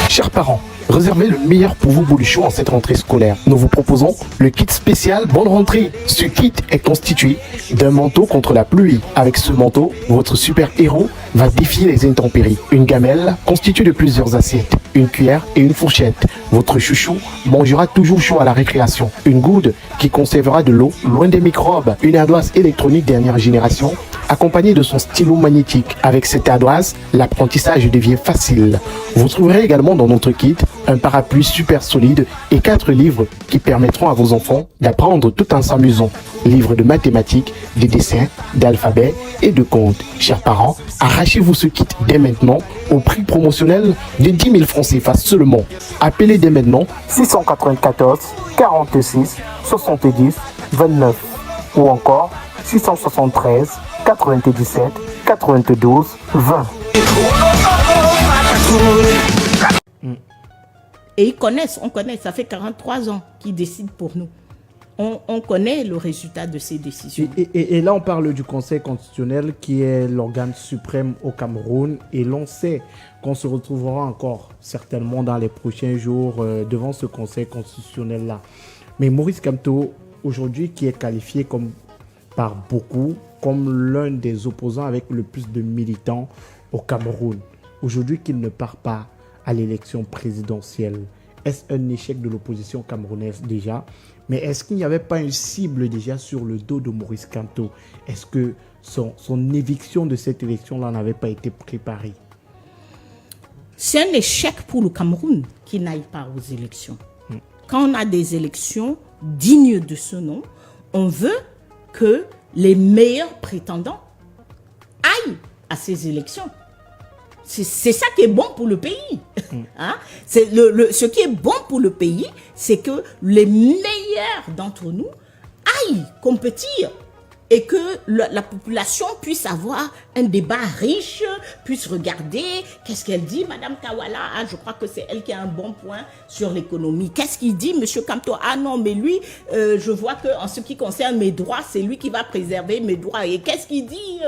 Chers parents, réservez le meilleur pour vos bolichons en cette rentrée scolaire. Nous vous proposons le kit spécial Bonne Rentrée. Ce kit est constitué d'un manteau contre la pluie. Avec ce manteau, votre super-héros va défier les intempéries. Une gamelle constituée de plusieurs assiettes, une cuillère et une fourchette. Votre chouchou mangera toujours chaud à la récréation. Une goude qui conservera de l'eau loin des microbes. Une ardoise électronique dernière génération accompagnée de son stylo magnétique. Avec cette ardoise, l'apprentissage devient facile. Vous trouverez également dans notre kit un parapluie super solide et 4 livres qui permettront à vos enfants d'apprendre tout en s'amusant. Livres de mathématiques, de dessins, d'alphabet et de comptes. Chers parents, arrachez-vous ce kit dès maintenant au prix promotionnel de 10 000 francs CFA seulement. Appelez dès maintenant 694 46 70 29 ou encore 673 97 92 20. Et ils connaissent, on connaît, ça fait 43 ans qu'ils décident pour nous. On connaît le résultat de ces décisions. Et là, on parle du Conseil constitutionnel qui est l'organe suprême au Cameroun. Et l'on sait qu'on se retrouvera encore certainement dans les prochains jours devant ce Conseil constitutionnel-là. Mais Maurice Kamto, aujourd'hui, qui est qualifié par beaucoup comme l'un des opposants avec le plus de militants au Cameroun, aujourd'hui qu'il ne part pas à l'élection présidentielle, est-ce un échec de l'opposition camerounaise déjà? Mais est-ce qu'il n'y avait pas une cible déjà sur le dos de Maurice Kamto? Est-ce que son éviction de cette élection-là n'avait pas été préparée? C'est un échec pour le Cameroun qui n'aille pas aux élections. Quand on a des élections dignes de ce nom, on veut que les meilleurs prétendants aillent à ces élections. C'est ça qui est bon pour le pays. Hein? Ce qui est bon pour le pays, c'est que les meilleurs d'entre nous aillent compétir et que la population puisse avoir un débat riche, puisse regarder qu'est-ce qu'elle dit, Madame Kawala. Ah, je crois que c'est elle qui a un bon point sur l'économie. Qu'est-ce qu'il dit, Monsieur Kamto? Ah non, mais lui, je vois qu'en ce qui concerne mes droits, c'est lui qui va préserver mes droits. Et qu'est-ce qu'il dit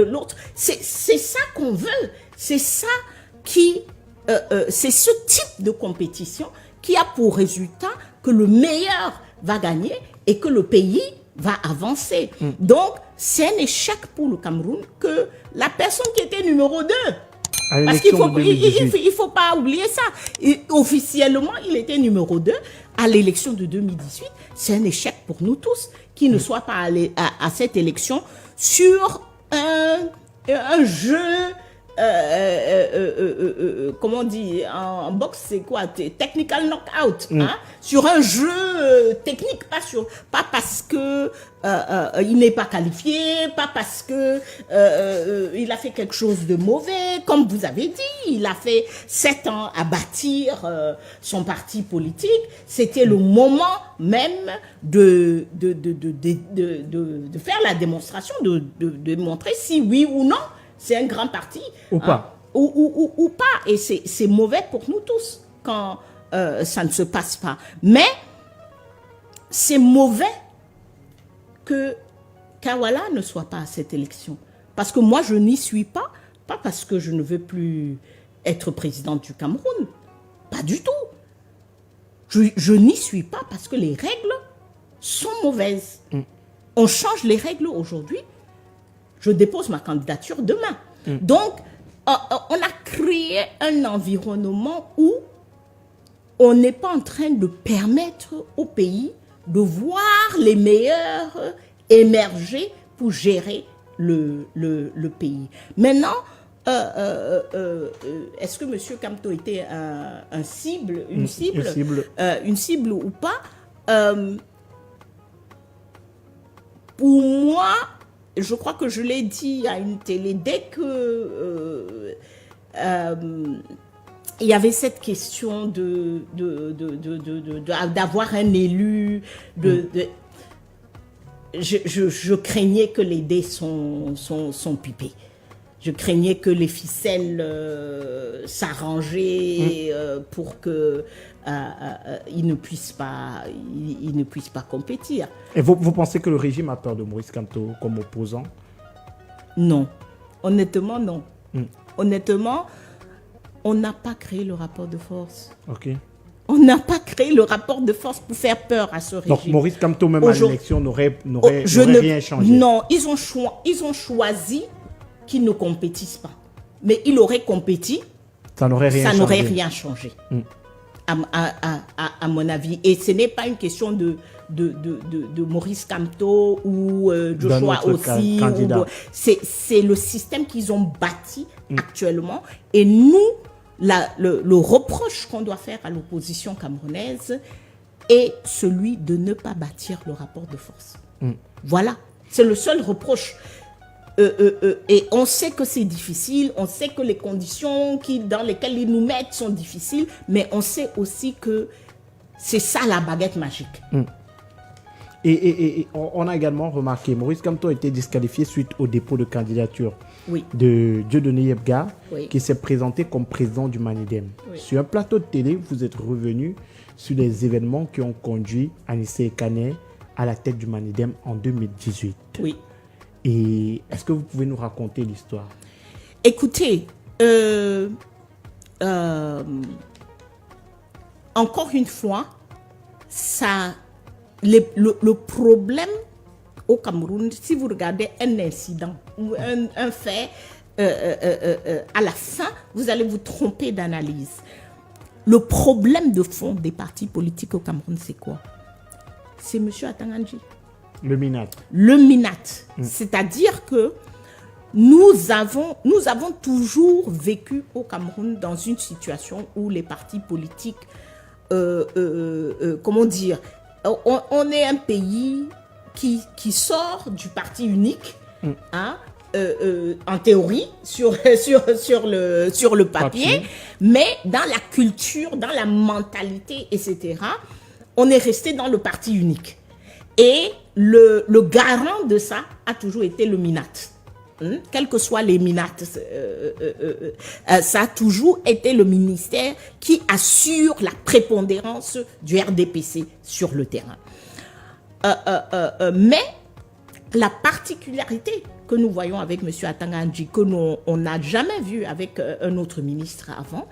l'autre? C'est ça qu'on veut. C'est ça c'est ce type de compétition qui a pour résultat que le meilleur va gagner et que le pays va avancer. Donc, c'est un échec pour le Cameroun que la personne qui était numéro 2, parce qu'il faut pas oublier ça. Et officiellement, il était numéro 2 à l'élection de 2018. C'est un échec pour nous tous qui ne soit pas allé à cette élection sur un jeu comment on dit en boxe, c'est quoi? Technical knockout, hein? Sur un jeu technique, pas parce que il n'est pas qualifié, pas parce que il a fait quelque chose de mauvais, comme vous avez dit, il a fait 7 ans à bâtir son parti politique. C'était le moment même de faire la démonstration, de montrer si oui ou non c'est un grand parti. Ou pas. Ou pas. Et c'est mauvais pour nous tous quand ça ne se passe pas. Mais c'est mauvais que Kawala ne soit pas à cette élection. Parce que moi, je n'y suis pas parce que je ne veux plus être présidente du Cameroun. Pas du tout. Je n'y suis pas parce que les règles sont mauvaises. On change les règles aujourd'hui. Je dépose ma candidature demain. Donc, on a créé un environnement où on n'est pas en train de permettre au pays de voir les meilleurs émerger pour gérer le pays. Maintenant, est-ce que M. Kamto était une cible ou pas? Pour moi, je crois que je l'ai dit à une télé, dès que il y avait cette question d'avoir un élu, je craignais que les dés sont pipés. Je craignais que les ficelles s'arrangeaient pour que il ne puisse pas compétir. Et vous pensez que le régime a peur de Maurice Kamto comme opposant? Non. Honnêtement, non. Honnêtement, on n'a pas créé le rapport de force. Ok. On n'a pas créé le rapport de force pour faire peur à ce régime. Donc Maurice Kamto, même à l'élection, n'aurait rien changé. Non, ils ont choisi qu'ils ne compétissent pas. Mais il aurait compéti, ça n'aurait rien changé. À mon avis. Et ce n'est pas une question de Maurice Kamto ou Joshua aussi. C'est le système qu'ils ont bâti actuellement. Et nous, le reproche qu'on doit faire à l'opposition camerounaise est celui de ne pas bâtir le rapport de force. Voilà. C'est le seul reproche. Et on sait que c'est difficile, on sait que les conditions dans lesquelles ils nous mettent sont difficiles, mais on sait aussi que c'est ça la baguette magique. Et on a également remarqué, Maurice Kamto a été disqualifié suite au dépôt de candidature de Dieudonné Yebga, qui s'est présenté comme président du Manidem. Sur un plateau de télé, vous êtes revenu sur les événements qui ont conduit Anissé Kane à la tête du Manidem en 2018. Oui. Et est-ce que vous pouvez nous raconter l'histoire? Écoutez, encore une fois, le problème au Cameroun, si vous regardez un incident ou un fait, à la fin, vous allez vous tromper d'analyse. Le problème de fond des partis politiques au Cameroun, c'est quoi? C'est M. Atangandji. Le Minat. Le Minat. C'est-à-dire que nous avons toujours vécu au Cameroun dans une situation où les partis politiques, comment dire, on est un pays qui sort du parti unique, en théorie, sur le papier, mais dans la culture, dans la mentalité, etc., on est resté dans le parti unique. Et le garant de ça a toujours été le Minat. Quels que soient les Minats, ça a toujours été le ministère qui assure la prépondérance du RDPC sur le terrain. Mais la particularité que nous voyons avec M. Atangandji, que on n'a jamais vu avec un autre ministre avant,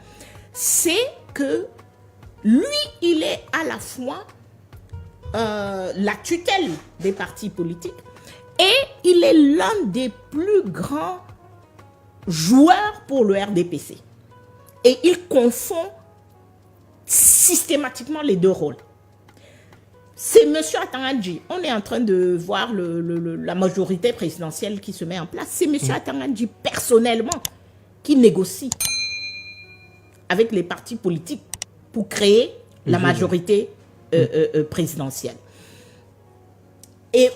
c'est que lui, il est à la fois la tutelle des partis politiques et il est l'un des plus grands joueurs pour le RDPC. Et il confond systématiquement les deux rôles. C'est M. Atangandji. On est en train de voir la majorité présidentielle qui se met en place. C'est M. Atangandji personnellement qui négocie avec les partis politiques pour créer la majorité présidentielle. Et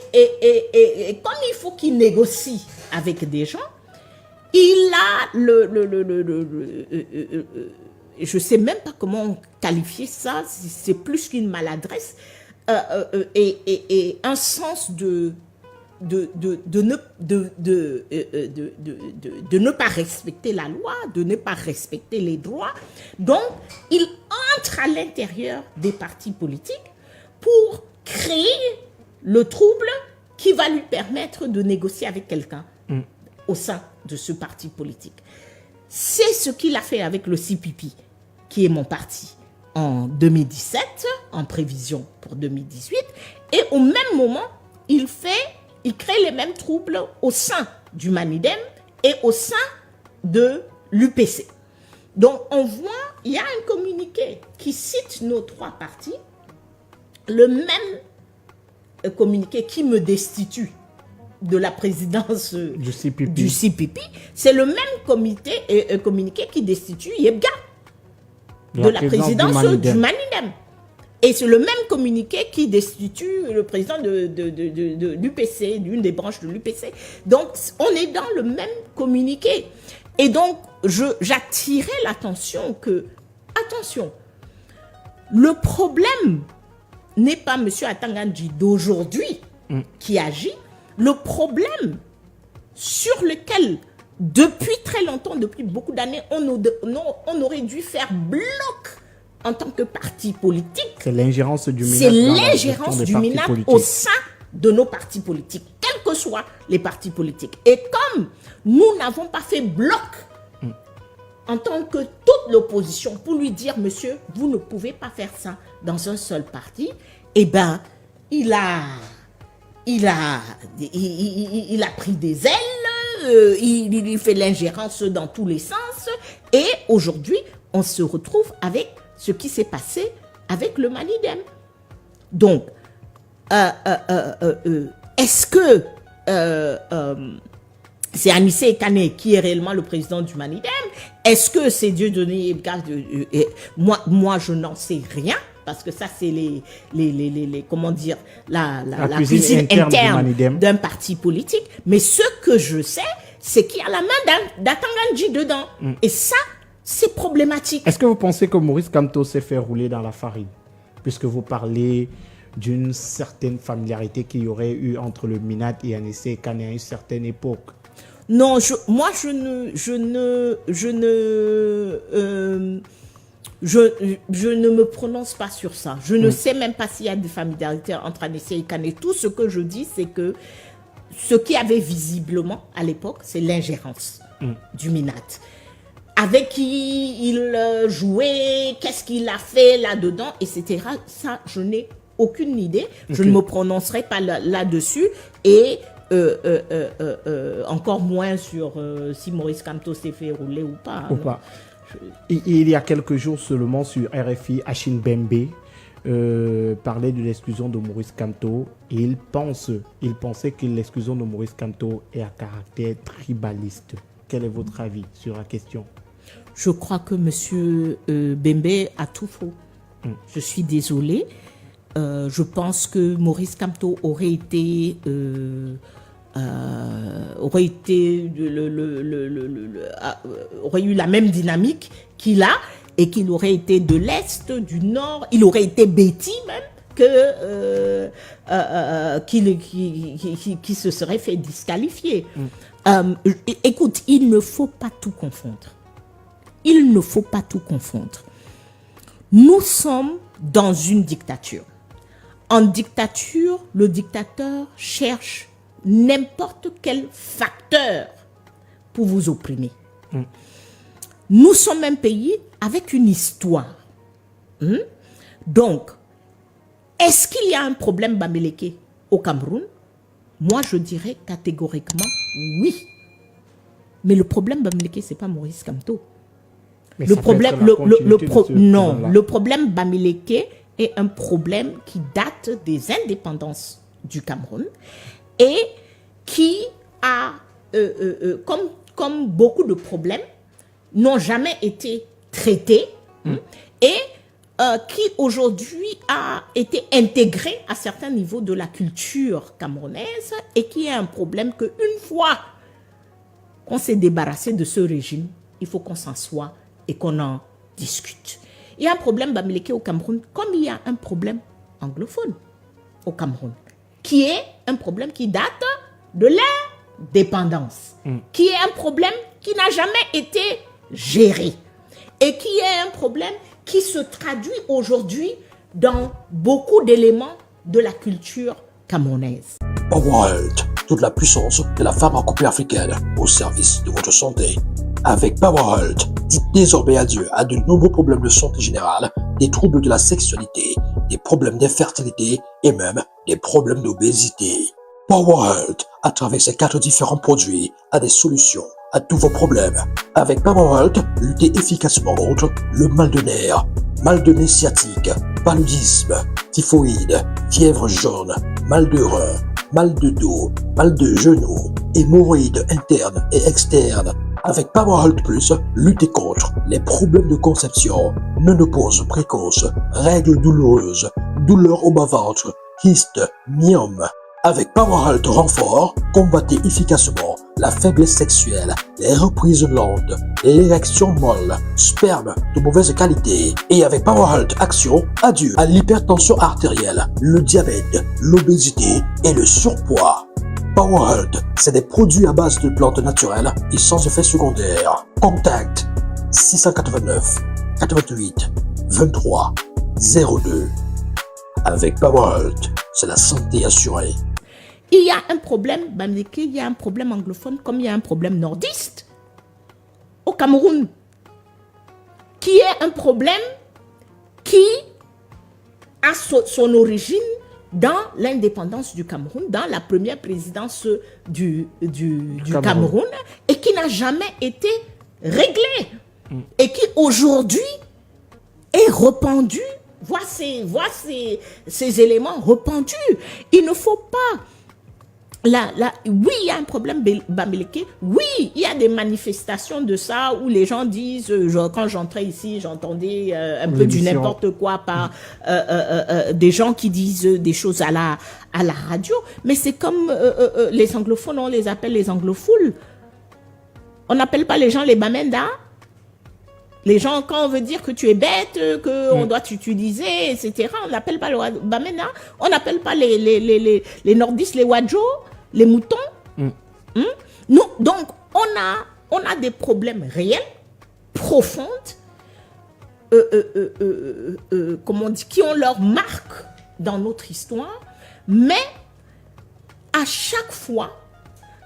comme il faut qu'il négocie avec des gens, il a je ne sais même pas comment qualifier ça, c'est plus qu'une maladresse, et un sens de ne pas respecter la loi, de ne pas respecter les droits. Donc, il entre à l'intérieur des partis politiques pour créer le trouble qui va lui permettre de négocier avec quelqu'un au sein de ce parti politique. C'est ce qu'il a fait avec le CPP, qui est mon parti, en 2017, en prévision pour 2018. Et au même moment, il crée les mêmes troubles au sein du Manidem et au sein de l'UPC. Donc, on voit, il y a un communiqué qui cite nos trois partis, le même communiqué qui me destitue de la présidence du CPP, c'est le même communiqué qui destitue Yebga de la présidence du Manidem. Et c'est le même communiqué qui destitue le président de l'UPC, d'une des branches de l'UPC. Donc, on est dans le même communiqué. Et donc, j'attirais l'attention que, attention, le problème n'est pas M. Atangandji d'aujourd'hui qui agit. Le problème sur lequel, depuis très longtemps, depuis beaucoup d'années, on aurait dû faire bloc en tant que parti politique. C'est l'ingérence du MINAT. C'est l'ingérence du MINAT au sein de nos partis politiques, quels que soient les partis politiques. Et comme nous n'avons pas fait bloc en tant que toute l'opposition pour lui dire, monsieur, vous ne pouvez pas faire ça dans un seul parti, eh bien, il a pris des ailes, il fait l'ingérence dans tous les sens, et aujourd'hui, on se retrouve avec ce qui s'est passé avec le Manidem. Donc, est-ce que c'est Anissé Kane qui est réellement le président du Manidem? Est-ce que c'est Dieudonné Ebga? Moi, je n'en sais rien. Parce que ça, c'est comment dire, la cuisine interne d'un parti politique. Mais ce que je sais, c'est qu'il y a la main d'Atangandji dedans. Et ça, c'est problématique. Est-ce que vous pensez que Maurice Kamto s'est fait rouler dans la farine? Puisque vous parlez d'une certaine familiarité qu'il y aurait eu entre le MINAT et Anissé Kane à une certaine époque. Non, je ne me prononce pas sur ça. Je ne sais même pas s'il y a des familiarités entre Anissé et Kane. Tout ce que je dis, c'est que ce qui avait visiblement à l'époque, c'est l'ingérence du MINAT. Avec qui il jouait, qu'est-ce qu'il a fait là-dedans, etc. Ça, je n'ai aucune idée. Je ne me prononcerai pas là-dessus. Et encore moins sur si Maurice Kamto s'est fait rouler ou pas. Ou pas. Il y a quelques jours seulement sur RFI, Achille Bembe parlait de l'exclusion de Maurice Kamto et il pensait que l'exclusion de Maurice Kamto est à caractère tribaliste. Quel est votre avis sur la question? Je crois que M. Bembe a tout faux. Je suis désolée. Je pense que Maurice Kamto aurait été aurait eu la même dynamique qu'il a et qu'il aurait été de l'Est, du Nord, il aurait été Betty même, qui se serait fait disqualifier. Écoute, il ne faut pas tout confondre. Il ne faut pas tout confondre. Nous sommes dans une dictature. En dictature, le dictateur cherche n'importe quel facteur pour vous opprimer. Nous sommes un pays avec une histoire. Donc, est-ce qu'il y a un problème Bamileke au Cameroun? Moi, je dirais catégoriquement oui. Mais le problème Bamileke, ce n'est pas Maurice Kamto. Mais le problème Bamileke est un problème qui date des indépendances du Cameroun et qui a, comme beaucoup de problèmes, n'ont jamais été traités et qui aujourd'hui a été intégré à certains niveaux de la culture camerounaise et qui est un problème qu'une fois qu'on s'est débarrassé de ce régime, il faut qu'on s'assoie et qu'on en discute. Il y a un problème bamileke au Cameroun, comme il y a un problème anglophone au Cameroun, qui est un problème qui date de l'indépendance, qui est un problème qui n'a jamais été géré et qui est un problème qui se traduit aujourd'hui dans beaucoup d'éléments de la culture camerounaise. Powerholt, toute la puissance de la pharmacopée africaine au service de votre santé. Avec Powerholt, dites désormais adieu à de nombreux problèmes de santé générale, des troubles de la sexualité, des problèmes d'infertilité et même des problèmes d'obésité. Powerholt, à travers ses 4 différents produits, a des solutions à tous vos problèmes. Avec Powerholt, luttez efficacement contre le mal de nez sciatique, paludisme, typhoïde, fièvre jaune, mal de rein, mal de dos, mal de genoux, hémorroïdes internes et externes. Avec Powerholt Plus, luttez contre les problèmes de conception, ménopause précoce, règles douloureuses, douleurs au bas-ventre, kystes, myome. Avec Powerholt Renfort, combattez efficacement la faiblesse sexuelle, les reprises lentes, l'érection molle, sperme de mauvaise qualité. Et avec Powerholt Action, adieu à l'hypertension artérielle, le diabète, l'obésité et le surpoids. Powerholt, c'est des produits à base de plantes naturelles et sans effet secondaire. Contact 689 88 23 02. Avec Powerholt, c'est la santé assurée. Il y a un problème, Bamileke, il y a un problème anglophone comme il y a un problème nordiste au Cameroun, qui est un problème qui a son origine dans l'indépendance du Cameroun, dans la première présidence du Cameroun, et qui n'a jamais été réglé, et qui aujourd'hui est rependu, voit ces éléments rependus. Il ne faut pas... oui, il y a un problème Bamileke. Oui, il y a des manifestations de ça où les gens disent, quand j'entrais ici, j'entendais un peu du n'importe quoi par des gens qui disent des choses à la radio. Mais c'est comme les anglophones, on les appelle les anglophiles. On n'appelle pas les gens les bamenda. Les gens, quand on veut dire que tu es bête, qu'on doit t'utiliser, etc., on n'appelle pas le bamenda. On n'appelle pas les nordistes, les wadjo, les moutons. Nous, donc, on a des problèmes réels, profonds, comment on dit, qui ont leur marque dans notre histoire, mais à chaque fois,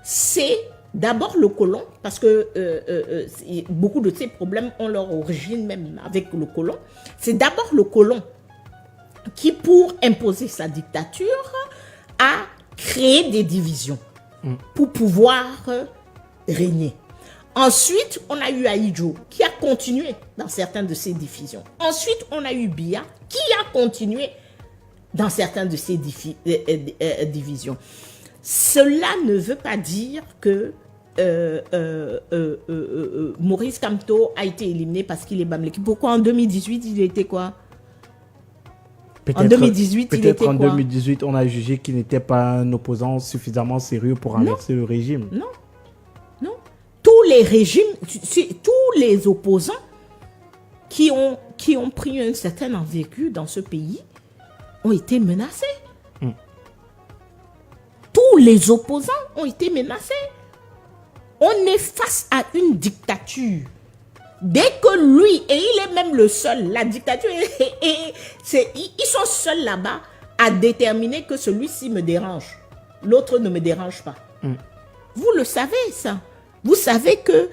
c'est d'abord le colon, parce que beaucoup de ces problèmes ont leur origine même avec le colon. C'est d'abord le colon qui, pour imposer sa dictature, a créé des divisions pour pouvoir régner. Ensuite, on a eu Ahidjo qui a continué dans certaines de ces divisions. Ensuite, on a eu Biya qui a continué dans certaines de ces divisions. Cela ne veut pas dire que Maurice Kamto a été éliminé parce qu'il est Bamileke. Pourquoi en 2018, il était quoi? En 2018, il était quoi? En 2018, on a jugé qu'il n'était pas un opposant suffisamment sérieux pour renverser le régime. Non. Tous les régimes, tous les opposants qui ont pris une certaine envergure dans ce pays ont été menacés. Tous les opposants ont été menacés. On est face à une dictature. Dès que lui, et il est même le seul, la dictature, ils sont seuls là-bas à déterminer que celui-ci me dérange. L'autre ne me dérange pas. Vous le savez, ça. Vous savez que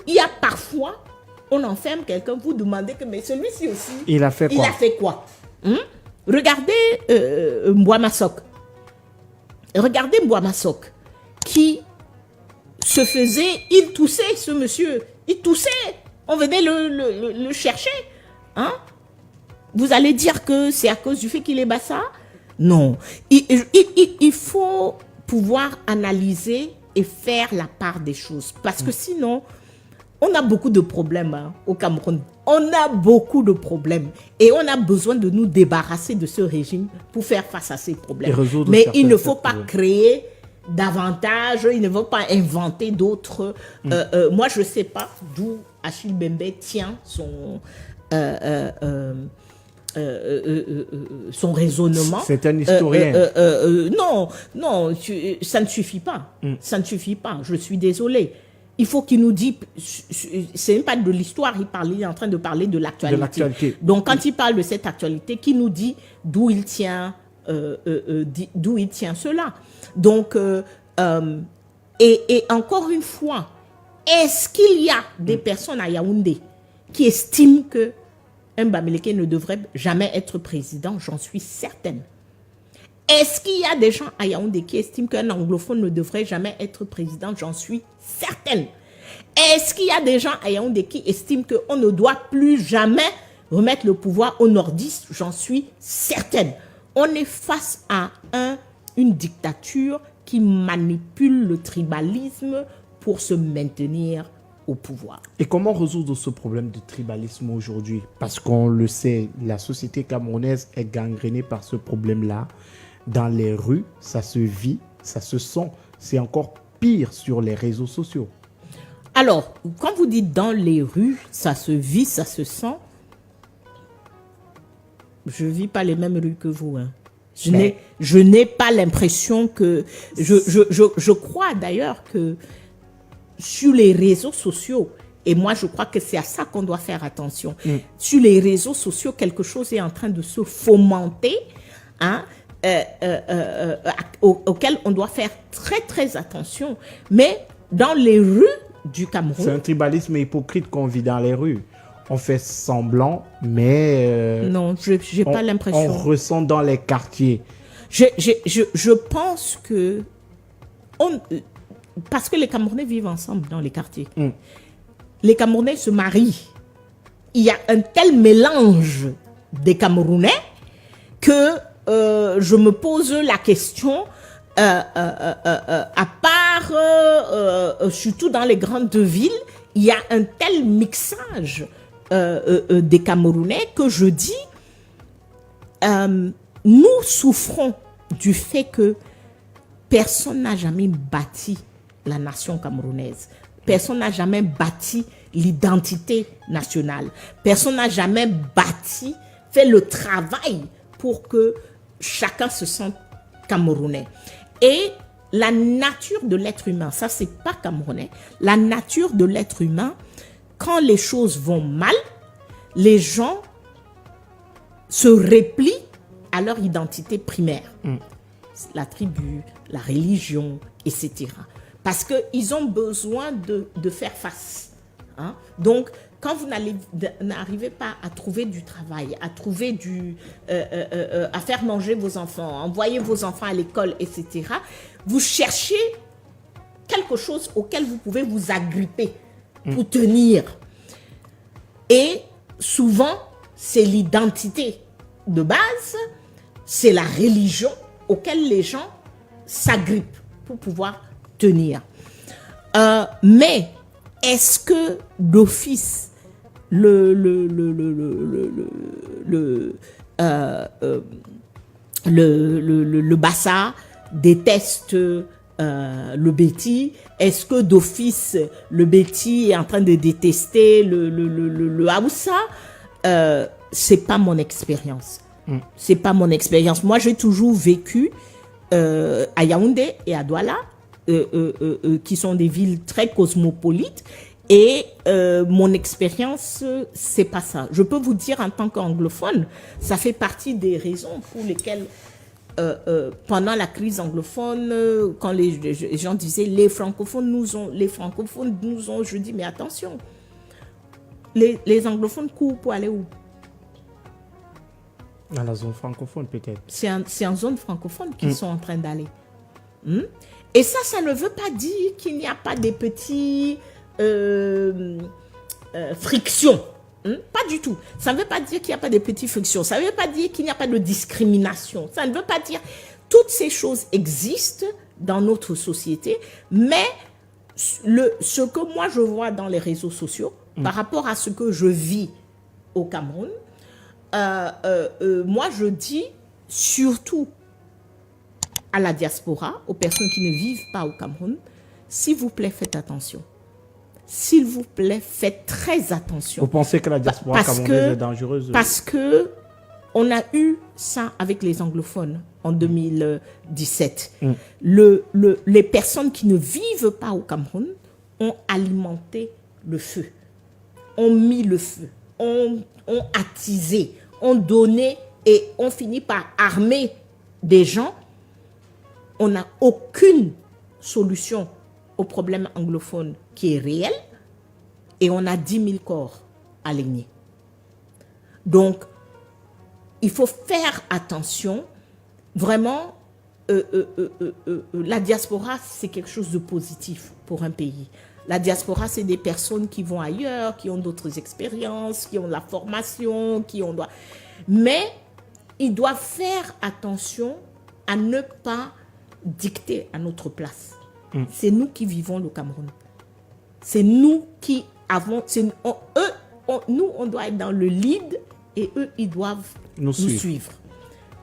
il y a parfois, on enferme quelqu'un, vous demandez que, mais celui-ci aussi, il a fait quoi? Il a fait quoi? Regardez Mbouama-Sok. Regardez Mbouama-Sok, qui se faisait, il toussait, ce monsieur, il toussait, on venait le chercher. Vous allez dire que c'est à cause du fait qu'il est bassa? Non. Il faut pouvoir analyser et faire la part des choses. Parce que sinon, On a beaucoup de problèmes au Cameroun. On a beaucoup de problèmes. Et on a besoin de nous débarrasser de ce régime pour faire face à ces problèmes. Mais il ne faut pas créer davantage, il ne faut pas inventer d'autres. Moi, je ne sais pas d'où Achille Mbembe tient son raisonnement. C'est un historien. Non, ça ne suffit pas. Ça ne suffit pas. Je suis désolée. Il faut qu'il nous dise, c'est même pas de l'histoire, il est en train de parler de l'actualité. Donc, quand il parle de cette actualité, qu'il nous dit d'où il tient cela. Donc, et encore une fois, est-ce qu'il y a des personnes à Yaoundé qui estiment que un Bamileke ne devrait jamais être président? J'en suis certaine. Est-ce qu'il y a des gens à Yaoundé qui estiment qu'un anglophone ne devrait jamais être président? J'en suis certaine. Est-ce qu'il y a des gens à Yaoundé qui estiment qu'on ne doit plus jamais remettre le pouvoir aux nordistes? J'en suis certaine. On est face à une dictature qui manipule le tribalisme pour se maintenir au pouvoir. Et comment résoudre ce problème de tribalisme aujourd'hui? Parce qu'on le sait, la société camerounaise est gangrénée par ce problème-là. Dans les rues, ça se vit, ça se sent. C'est encore pire sur les réseaux sociaux. Alors, quand vous dites dans les rues, ça se vit, ça se sent, je ne vis pas les mêmes rues que vous. Je n'ai pas l'impression que... Je crois d'ailleurs que sur les réseaux sociaux, et moi je crois que c'est à ça qu'on doit faire attention, sur les réseaux sociaux, quelque chose est en train de se fomenter, auquel on doit faire très très attention. Mais dans les rues du Cameroun... C'est un tribalisme hypocrite qu'on vit dans les rues. On fait semblant, mais... non, je n'ai pas l'impression. On ressent dans les quartiers. Je pense que... parce que les Camerounais vivent ensemble dans les quartiers. Les Camerounais se marient. Il y a un tel mélange des Camerounais que je me pose la question, à part, surtout dans les grandes villes, il y a un tel mixage des Camerounais que je dis, nous souffrons du fait que personne n'a jamais bâti la nation camerounaise. Personne n'a jamais bâti l'identité nationale. Personne n'a jamais fait le travail pour que chacun se sente camerounais. Et la nature de l'être humain, ça c'est pas camerounais, la nature de l'être humain, quand les choses vont mal, les gens se replient à leur identité primaire. La tribu, la religion, etc. Parce qu'ils ont besoin de faire face. Donc, quand vous n'arrivez pas à trouver du travail, à trouver à faire manger vos enfants, à envoyer vos enfants à l'école, etc., vous cherchez quelque chose auquel vous pouvez vous agripper pour tenir. Et souvent, c'est l'identité de base, c'est la religion auquel les gens s'agrippent pour pouvoir tenir. Mais est-ce que d'office le Bassa déteste le Béti? Est-ce que d'office le Béti est en train de détester le Haoussa? C'est pas mon expérience. C'est pas mon expérience. Moi, j'ai toujours vécu à Yaoundé et à Douala, qui sont des villes très cosmopolites. Et mon expérience, c'est pas ça. Je peux vous dire en tant qu'anglophone, ça fait partie des raisons pour lesquelles pendant la crise anglophone, quand les gens disaient les francophones nous ont, je dis mais attention, les anglophones courent pour aller où? Dans la zone francophone peut-être. C'est en zone francophone qu'ils sont en train d'aller. Et ça ne veut pas dire qu'il n'y a pas des petits frictions. Pas du tout. Ça ne veut pas dire qu'il n'y a pas de petites frictions. Ça ne veut pas dire qu'il n'y a pas de discrimination. Ça ne veut pas dire... Toutes ces choses existent dans notre société, mais ce que moi je vois dans les réseaux sociaux, par rapport à ce que je vis au Cameroun, moi je dis surtout à la diaspora, aux personnes qui ne vivent pas au Cameroun, s'il vous plaît, faites attention. S'il vous plaît, faites très attention. Vous pensez que la diaspora camerounaise est dangereuse? Parce que on a eu ça avec les anglophones en 2017. Les personnes qui ne vivent pas au Cameroun ont alimenté le feu, ont mis le feu, ont attisé, ont donné et ont fini par armer des gens. On n'a aucune solution au problème anglophone qui est réel et on a 10 000 corps alignés. Donc, il faut faire attention. Vraiment, la diaspora, c'est quelque chose de positif pour un pays. La diaspora, c'est des personnes qui vont ailleurs, qui ont d'autres expériences, qui ont la formation, Mais ils doivent faire attention à ne pas dicter à notre place. C'est nous qui vivons le Cameroun. C'est nous qui avons... nous, on doit être dans le lead et eux, ils doivent nous suivre.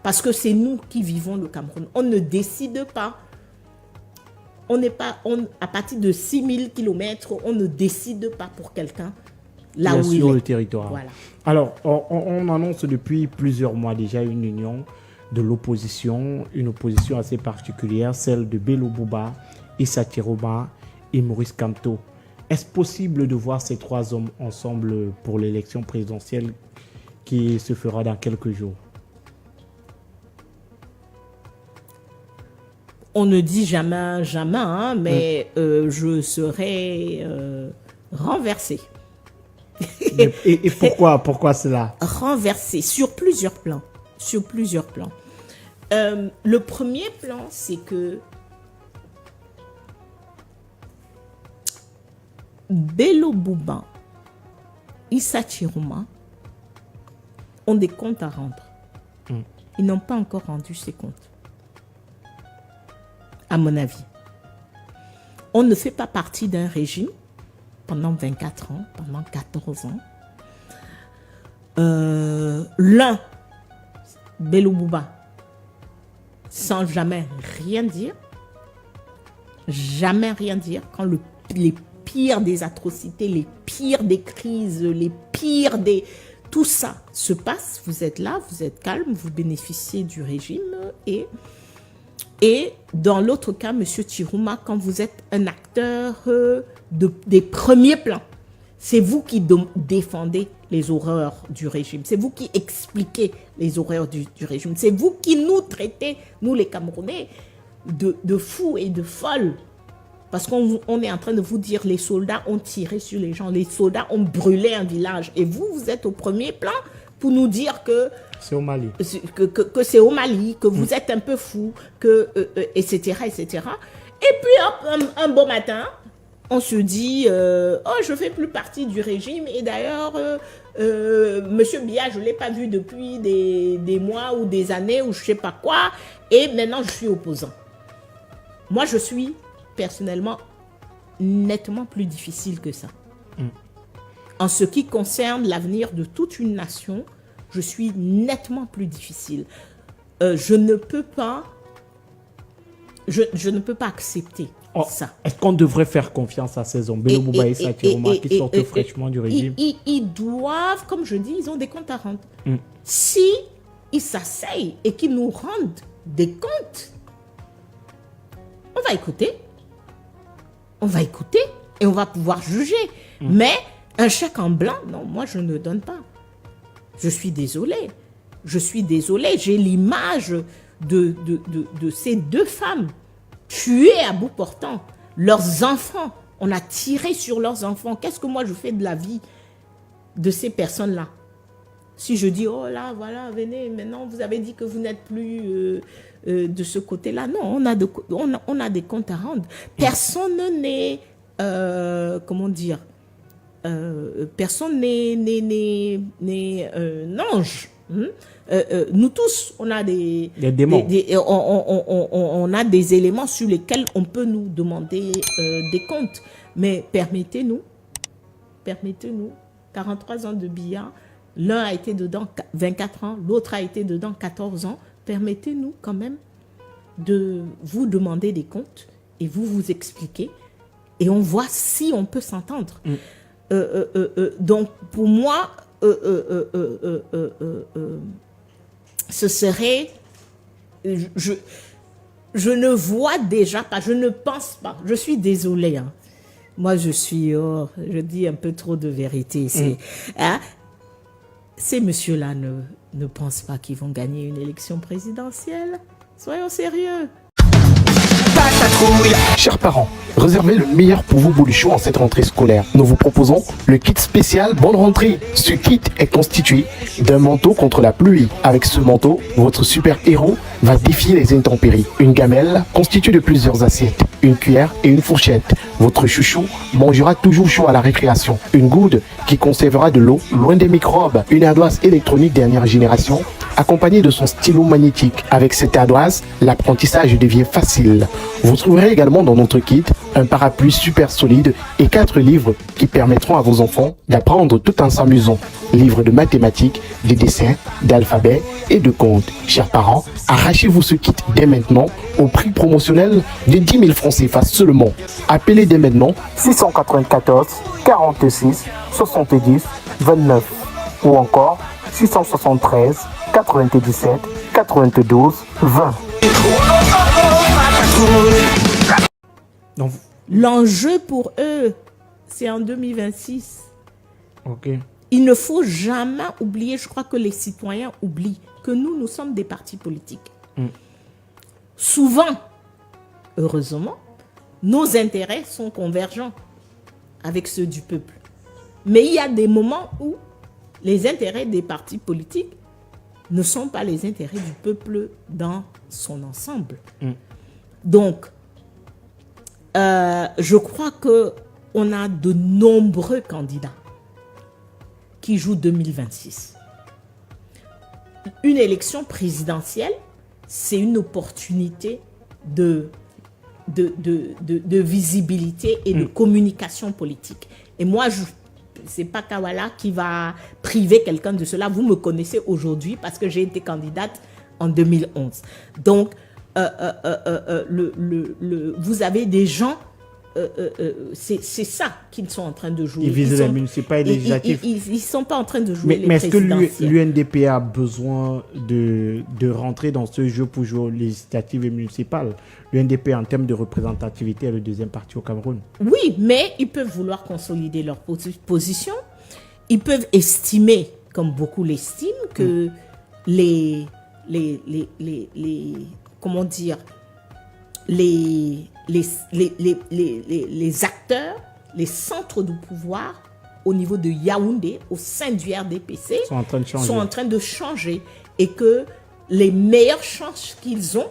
Parce que c'est nous qui vivons le Cameroun. On ne décide pas. On n'est pas... à partir de 6000 km, on ne décide pas pour quelqu'un là où il est. Sur le territoire. Voilà. Alors, on annonce depuis plusieurs mois déjà une union de l'opposition, une opposition assez particulière, celle de Bello Bouba, Issa Tiroma et Maurice Kamto. Est-ce possible de voir ces trois hommes ensemble pour l'élection présidentielle qui se fera dans quelques jours? On ne dit jamais, jamais, mais je serai renversée. Et pourquoi cela? Renversée sur plusieurs plans. Le premier plan, c'est que Bello Bouba, Issa Tiroma ont des comptes à rendre. Ils n'ont pas encore rendu ces comptes. À mon avis. On ne fait pas partie d'un régime pendant 24 ans, pendant 14 ans. L'un, Bello Bouba, sans jamais rien dire, quand les pires des atrocités, les pires des crises, les pires des... Tout ça se passe, vous êtes là, vous êtes calme, vous bénéficiez du régime et dans l'autre cas, M. Tiroma, quand vous êtes un acteur des premiers plans, c'est vous qui défendez les horreurs du régime, c'est vous qui expliquez les horreurs du régime, c'est vous qui nous traitez, nous les Camerounais, de fous et de folles. Parce qu'on est en train de vous dire les soldats ont tiré sur les gens, les soldats ont brûlé un village. Et vous êtes au premier plan pour nous dire que c'est au Mali, que c'est au Mali, que vous êtes un peu fou, etc., etc. Et puis hop, un beau matin, on se dit je fais plus partie du régime. Et d'ailleurs, Monsieur Biya, je l'ai pas vu depuis des mois ou des années ou je sais pas quoi. Et maintenant, je suis opposant. Moi, je suis personnellement nettement plus difficile que ça. En ce qui concerne l'avenir de toute une nation, je suis nettement plus difficile. Je ne peux pas accepter ça. Est-ce qu'on devrait faire confiance à ces hommes, Bello Bouba et Issa Tiroma, qui sortent fraîchement du régime? Ils doivent, comme je dis, ils ont des comptes à rendre. Si ils s'asseyent et qu'ils nous rendent des comptes, on va écouter et on va pouvoir juger. Mais un chèque en blanc, non, moi je ne donne pas. Je suis désolée. J'ai l'image de ces deux femmes tuées à bout portant. Leurs enfants, on a tiré sur leurs enfants. Qu'est-ce que moi je fais de la vie de ces personnes-là? Si je dis, oh là, voilà, venez, maintenant vous avez dit que vous n'êtes plus de ce côté-là. Non, on a des comptes à rendre. Personne n'est, personne n'est un ange Nous tous, on a des démons. On a des éléments sur lesquels on peut nous demander des comptes. Mais permettez-nous, 43 ans de billard, l'un a été dedans 24 ans, l'autre a été dedans 14 ans. Permettez-nous quand même de vous demander des comptes et vous expliquer. Et on voit si on peut s'entendre. Donc, pour moi, ce serait... Je ne vois déjà pas, je ne pense pas. Je suis désolée. Hein. Moi, je dis un peu trop de vérité. Ces messieurs-là ne pensent pas qu'ils vont gagner une élection présidentielle. Soyons sérieux. Chers parents, réservez le meilleur pour vos boluchons en cette rentrée scolaire. Nous vous proposons le kit spécial Bonne Rentrée. Ce kit est constitué d'un manteau contre la pluie. Avec ce manteau, votre super-héros va défier les intempéries. Une gamelle constituée de plusieurs assiettes, une cuillère et une fourchette. Votre chouchou mangera toujours chaud à la récréation. Une goude qui conservera de l'eau loin des microbes. Une ardoise électronique dernière génération accompagnée de son stylo magnétique. Avec cette ardoise, l'apprentissage devient facile. Vous trouverez également dans notre kit un parapluie super solide et 4 livres qui permettront à vos enfants d'apprendre tout en s'amusant. Livres de mathématiques, de dessins, d'alphabet et de comptes. Chers parents, arrachez-vous ce kit dès maintenant au prix promotionnel de 10 000 francs CFA seulement. Appelez dès maintenant 694 46 70 29 ou encore 673 97 92 20. Donc, l'enjeu pour eux, c'est en 2026. ok. Il ne faut jamais oublier, je crois que les citoyens oublient, que nous sommes des partis politiques. Souvent, heureusement, nos intérêts sont convergents avec ceux du peuple. Mais il y a des moments où les intérêts des partis politiques ne sont pas les intérêts du peuple dans son ensemble. Donc, je crois qu'on a de nombreux candidats qui jouent 2026. Une élection présidentielle, c'est une opportunité de visibilité et de communication politique. Et moi, c'est pas Kawala qui va priver quelqu'un de cela. Vous me connaissez aujourd'hui parce que j'ai été candidate en 2011. Donc, vous avez des gens, c'est ça qu'ils sont en train de jouer. Ils visent les municipales et législatives. Ils ne sont pas en train de jouer les mais est-ce que présidentielles. l'UNDP a besoin de rentrer dans ce jeu pour jouer aux législatives et municipales? L'UNDP, en termes de représentativité, est le deuxième parti au Cameroun. Oui, mais ils peuvent vouloir consolider leur position. Ils peuvent estimer, comme beaucoup l'estiment, que les comment dire, les acteurs, les centres de pouvoir au niveau de Yaoundé, au sein du RDPC, sont en train de changer. Et que les meilleures chances qu'ils ont,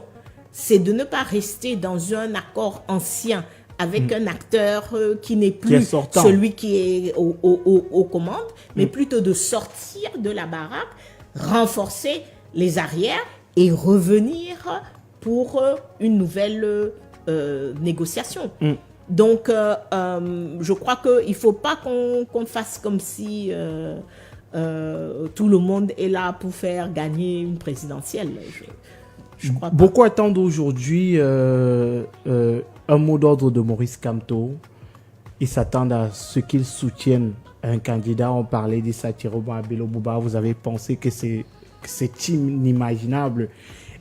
c'est de ne pas rester dans un accord ancien avec un acteur qui n'est plus celui qui est aux commandes, mais plutôt de sortir de la baraque, renforcer les arrières et revenir pour une nouvelle négociation. Donc, je crois qu'il ne faut pas qu'on fasse comme si tout le monde est là pour faire gagner une présidentielle. Je crois pas. Beaucoup attendent aujourd'hui un mot d'ordre de Maurice Kamto. Ils s'attendent à ce qu'il soutienne un candidat. On parlait d'Issa Thieroma Bello Bouba. Vous avez pensé que c'est inimaginable.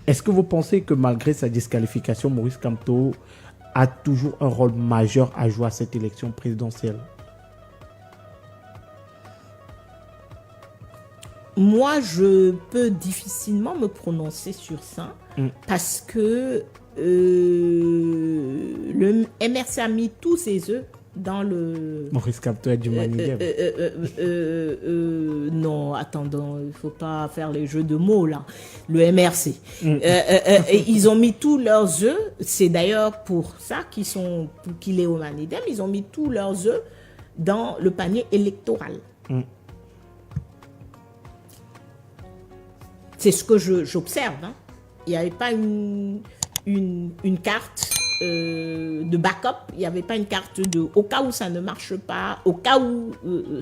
Est-ce que vous pensez que malgré sa disqualification, Maurice Kamto a toujours un rôle majeur à jouer à cette élection présidentielle? Moi, je peux difficilement me prononcer sur ça parce que le MRC a mis tous ses œufs dans le... Maurice Kamto est du Manidem. Non, attendons, il ne faut pas faire les jeux de mots là. Le MRC. Ils ont mis tous leurs œufs, c'est d'ailleurs pour ça qu'il est au Manidem, ils ont mis tous leurs œufs dans le panier électoral. C'est ce que j'observe. Hein. Il n'y avait pas une carte de backup, il n'y avait pas une carte au cas où ça ne marche pas, au cas où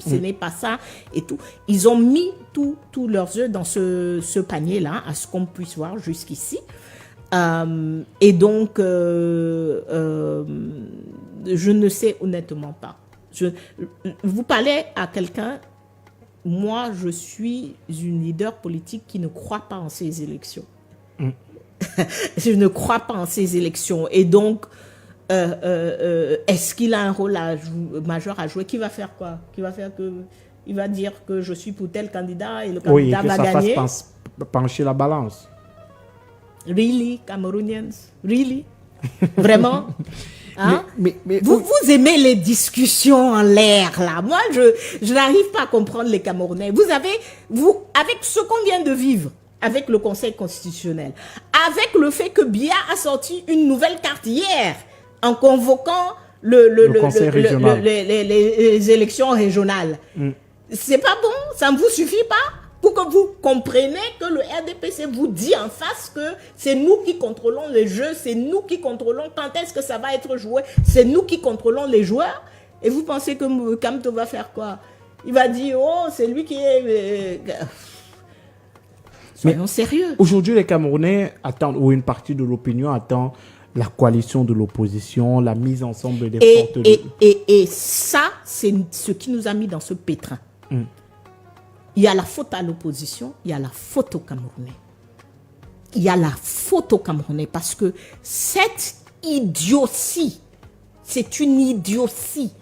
ce n'est pas ça et tout. Ils ont mis tous leurs œufs dans ce panier-là, à ce qu'on puisse voir jusqu'ici. Et donc, je ne sais honnêtement pas. Vous parlez à quelqu'un, moi je suis une leader politique qui ne croit pas en ces élections. Je ne crois pas en ces élections. Et donc, est-ce qu'il a un rôle majeur à jouer? Qui va faire quoi? Qui va faire que... Il va dire que je suis pour tel candidat et le candidat va gagner. Oui, que ça fasse pencher la balance. Really, Cameroonians? Really? Vraiment? Hein? Mais vous aimez les discussions en l'air, là. Moi, je n'arrive pas à comprendre les Camerounais. Avec ce qu'on vient de vivre, avec le Conseil constitutionnel, avec le fait que Biya a sorti une nouvelle carte hier, en convoquant le Conseil régional. les élections régionales. C'est pas bon? Ça ne vous suffit pas? Pour que vous compreniez que le RDPC vous dit en face que c'est nous qui contrôlons les jeux, c'est nous qui contrôlons quand est-ce que ça va être joué, c'est nous qui contrôlons les joueurs. Et vous pensez que Kamto va faire quoi? Il va dire, oh, c'est lui qui est... Soyons sérieux. Aujourd'hui, les Camerounais attendent, ou une partie de l'opinion attend la coalition de l'opposition, la mise ensemble des forces. Et ça, c'est ce qui nous a mis dans ce pétrin. Il y a la faute à l'opposition, il y a la faute aux Camerounais. Il y a la faute aux Camerounais parce que cette idiotie, c'est une idiotie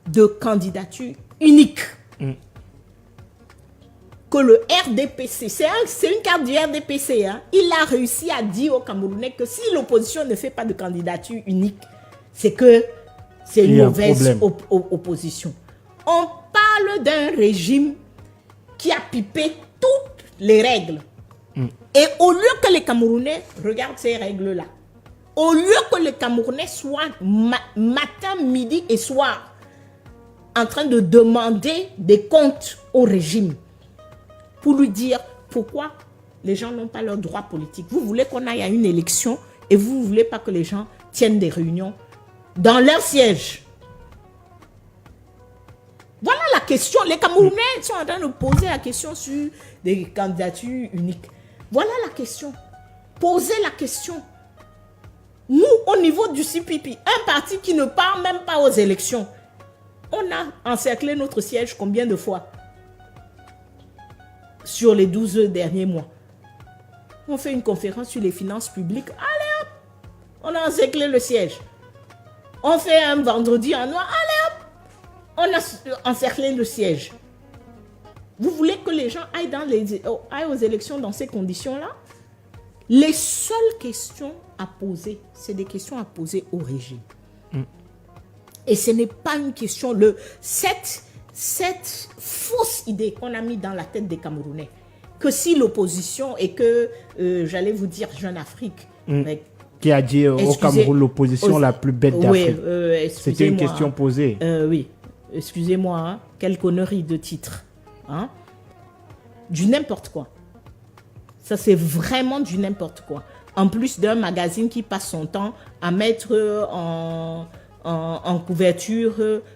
de candidature unique. Que le RDPC, c'est une carte du RDPC, hein, il a réussi à dire aux Camerounais que si l'opposition ne fait pas de candidature unique, c'est que c'est une mauvaise opposition. On parle d'un régime qui a pipé toutes les règles. Et au lieu que les Camerounais regardent ces règles-là, au lieu que les Camerounais soient matin, midi et soir en train de demander des comptes au régime pour lui dire pourquoi les gens n'ont pas leur droit politique. Vous voulez qu'on aille à une élection et vous ne voulez pas que les gens tiennent des réunions dans leur siège. Voilà la question. Les Camerounais sont en train de poser la question sur des candidatures uniques. Voilà la question. Posez la question. Nous, au niveau du CPP, un parti qui ne part même pas aux élections, on a encerclé notre siège combien de fois sur les 12 derniers mois? On fait une conférence sur les finances publiques. Allez hop, on a encerclé le siège. On fait un vendredi en noir. Allez hop, on a encerclé le siège. Vous voulez que les gens aillent aux élections dans ces conditions-là? Les seules questions à poser, c'est des questions à poser au régime. Et ce n'est pas une question... Cette fausse idée qu'on a mis dans la tête des Camerounais, que si l'opposition et que, j'allais vous dire, Jeune Afrique... qui a dit au Cameroun l'opposition la plus bête d'Afrique. C'était une question posée. Oui, excusez-moi, hein, quelle connerie de titre. Hein? Du n'importe quoi. Ça, c'est vraiment du n'importe quoi. En plus d'un magazine qui passe son temps à mettre en couverture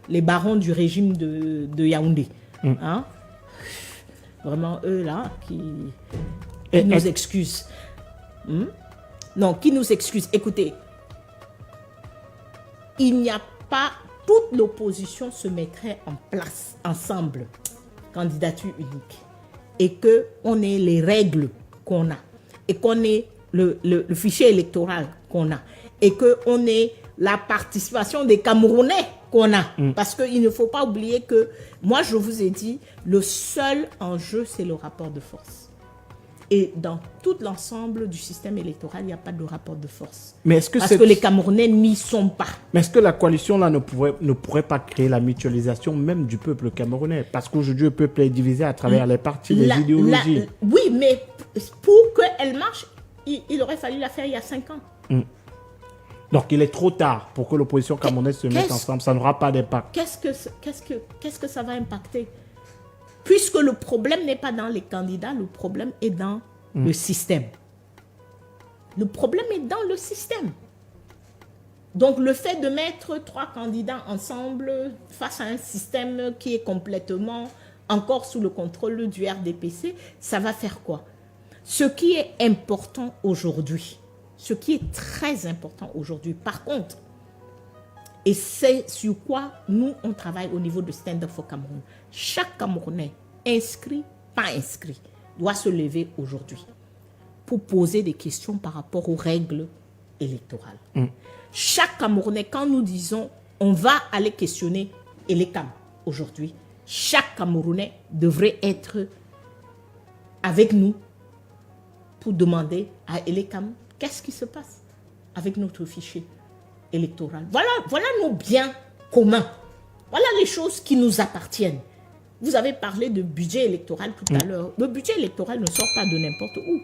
les barons du régime de Yaoundé. Hein? Vraiment, eux là, qui nous excusent. Non, qui nous excusent. Écoutez, il n'y a pas... Toute l'opposition se mettrait en place, ensemble, candidature unique. Et qu'on ait les règles qu'on a. Et qu'on ait le fichier électoral qu'on a. Et qu'on ait la participation des Camerounais qu'on a. Parce qu'il ne faut pas oublier que, moi je vous ai dit, le seul enjeu, c'est le rapport de force. Et dans tout l'ensemble du système électoral, il n'y a pas de rapport de force. Mais est-ce que parce que les Camerounais n'y sont pas. Mais est-ce que la coalition là ne pourrait pas créer la mutualisation même du peuple camerounais? Parce qu'aujourd'hui, le peuple est divisé à travers les partis, les idéologies. Oui, mais pour qu'elle marche, il aurait fallu la faire il y a 5 ans. Donc il est trop tard pour que l'opposition camerounaise se mette ensemble. Ça n'aura pas d'impact. Qu'est-ce que ça va impacter? Puisque le problème n'est pas dans les candidats, le problème est dans le système. Le problème est dans le système. Donc, le fait de mettre 3 candidats ensemble face à un système qui est complètement encore sous le contrôle du RDPC, ça va faire quoi? Ce qui est important aujourd'hui, ce qui est très important aujourd'hui, par contre, et c'est sur quoi nous, on travaille au niveau de Stand Up for Cameroun, chaque Camerounais, inscrit, pas inscrit, doit se lever aujourd'hui pour poser des questions par rapport aux règles électorales. Chaque Camerounais, quand nous disons on va aller questionner Elecam aujourd'hui, chaque Camerounais devrait être avec nous pour demander à Elecam qu'est-ce qui se passe avec notre fichier électoral. Voilà nos biens communs. Voilà les choses qui nous appartiennent. Vous avez parlé de budget électoral tout à l'heure. Le budget électoral ne sort pas de n'importe où.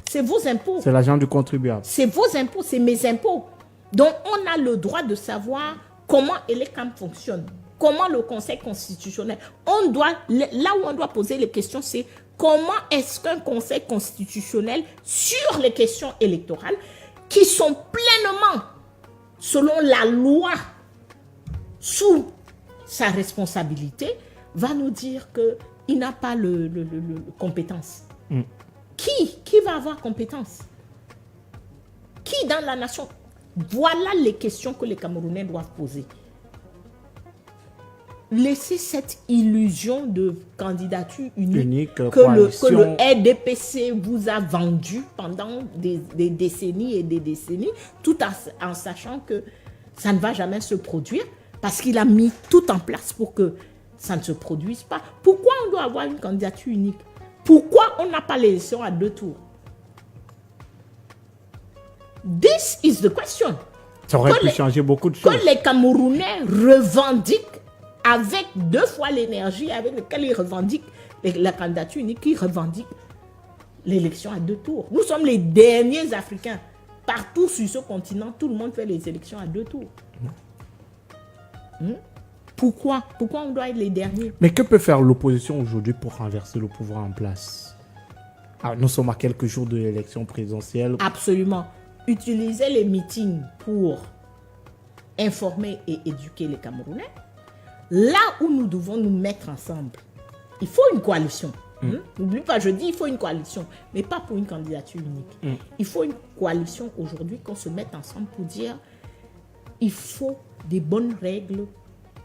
C'est vos impôts. C'est l'argent du contribuable. C'est vos impôts, c'est mes impôts. Donc, on a le droit de savoir comment Elecam fonctionne, comment le Conseil constitutionnel. On doit, là où on doit poser les questions, c'est comment est-ce qu'un Conseil constitutionnel, sur les questions électorales, qui sont pleinement, selon la loi, sous sa responsabilité, va nous dire qu'il n'a pas le compétence. Qui va avoir compétence? Qui dans la nation? Voilà les questions que les Camerounais doivent poser. Laissez cette illusion de candidature unique que le RDPC vous a vendu pendant des décennies et des décennies, tout en sachant que ça ne va jamais se produire, parce qu'il a mis tout en place pour que ça ne se produise pas. Pourquoi on doit avoir une candidature unique? Pourquoi on n'a pas l'élection à 2 tours? This is the question. Ça aurait pu changer beaucoup de choses. Que les Camerounais revendiquent avec 2 fois l'énergie avec laquelle ils revendiquent la candidature unique, ils revendiquent l'élection à 2 tours. Nous sommes les derniers Africains. Partout sur ce continent, tout le monde fait les élections à 2 tours. Pourquoi on doit être les derniers? Mais que peut faire l'opposition aujourd'hui pour renverser le pouvoir en place? Alors, nous sommes à quelques jours de l'élection présidentielle. Absolument. Utiliser les meetings pour informer et éduquer les Camerounais. Là où nous devons nous mettre ensemble, il faut une coalition. N'oublie pas, je dis il faut une coalition, mais pas pour une candidature unique. Il faut une coalition aujourd'hui qu'on se mette ensemble pour dire il faut des bonnes règles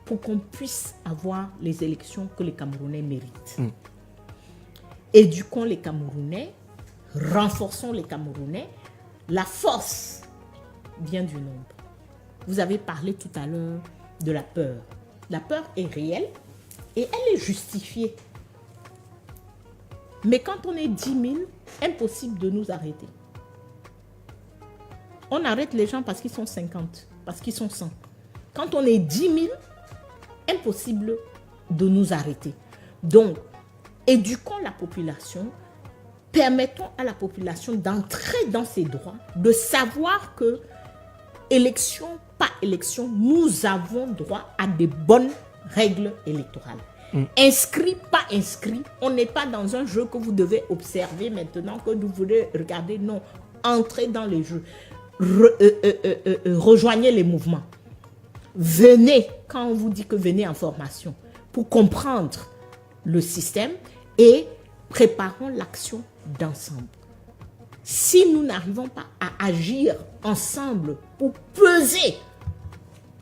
pour qu'on puisse avoir les élections que les Camerounais méritent. Éduquons les Camerounais, renforçons les Camerounais. La force vient du nombre. Vous avez parlé tout à l'heure de la peur. La peur est réelle et elle est justifiée. Mais quand on est 10 000, impossible de nous arrêter. On arrête les gens parce qu'ils sont 50, parce qu'ils sont 100. Quand on est 10 000, impossible de nous arrêter. Donc, éduquons la population, permettons à la population d'entrer dans ses droits, de savoir que, élection, pas élection, nous avons droit à des bonnes règles électorales. Inscrit, pas inscrit, on n'est pas dans un jeu que vous devez observer maintenant, que vous voulez regarder. Non, entrez dans les jeux. Rejoignez les mouvements. Venez, quand on vous dit que venez en formation, pour comprendre le système et préparons l'action d'ensemble. Si nous n'arrivons pas à agir ensemble pour peser,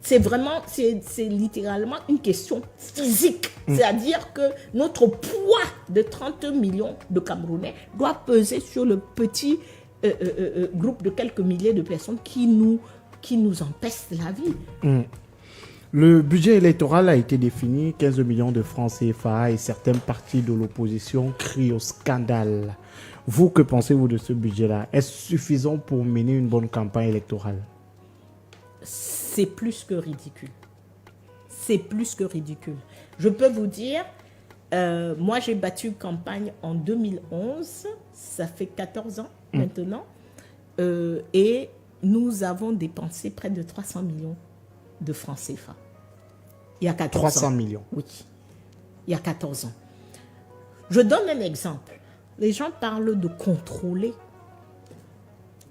c'est littéralement une question physique. C'est-à-dire que notre poids de 30 millions de Camerounais doit peser sur le petit groupe de quelques milliers de personnes qui nous empêchent la vie. Le budget électoral a été défini, 15 millions de francs CFA, et certains partis de l'opposition crient au scandale. Vous, que pensez-vous de ce budget-là? Est-ce suffisant pour mener une bonne campagne électorale? C'est plus que ridicule. C'est plus que ridicule. Je peux vous dire, moi j'ai battu campagne en 2011, ça fait 14 ans maintenant, et nous avons dépensé près de 300 millions de francs CFA. Il y a 14 ans. 300 millions. Oui, il y a 14 ans. Je donne un exemple. les gens parlent de contrôler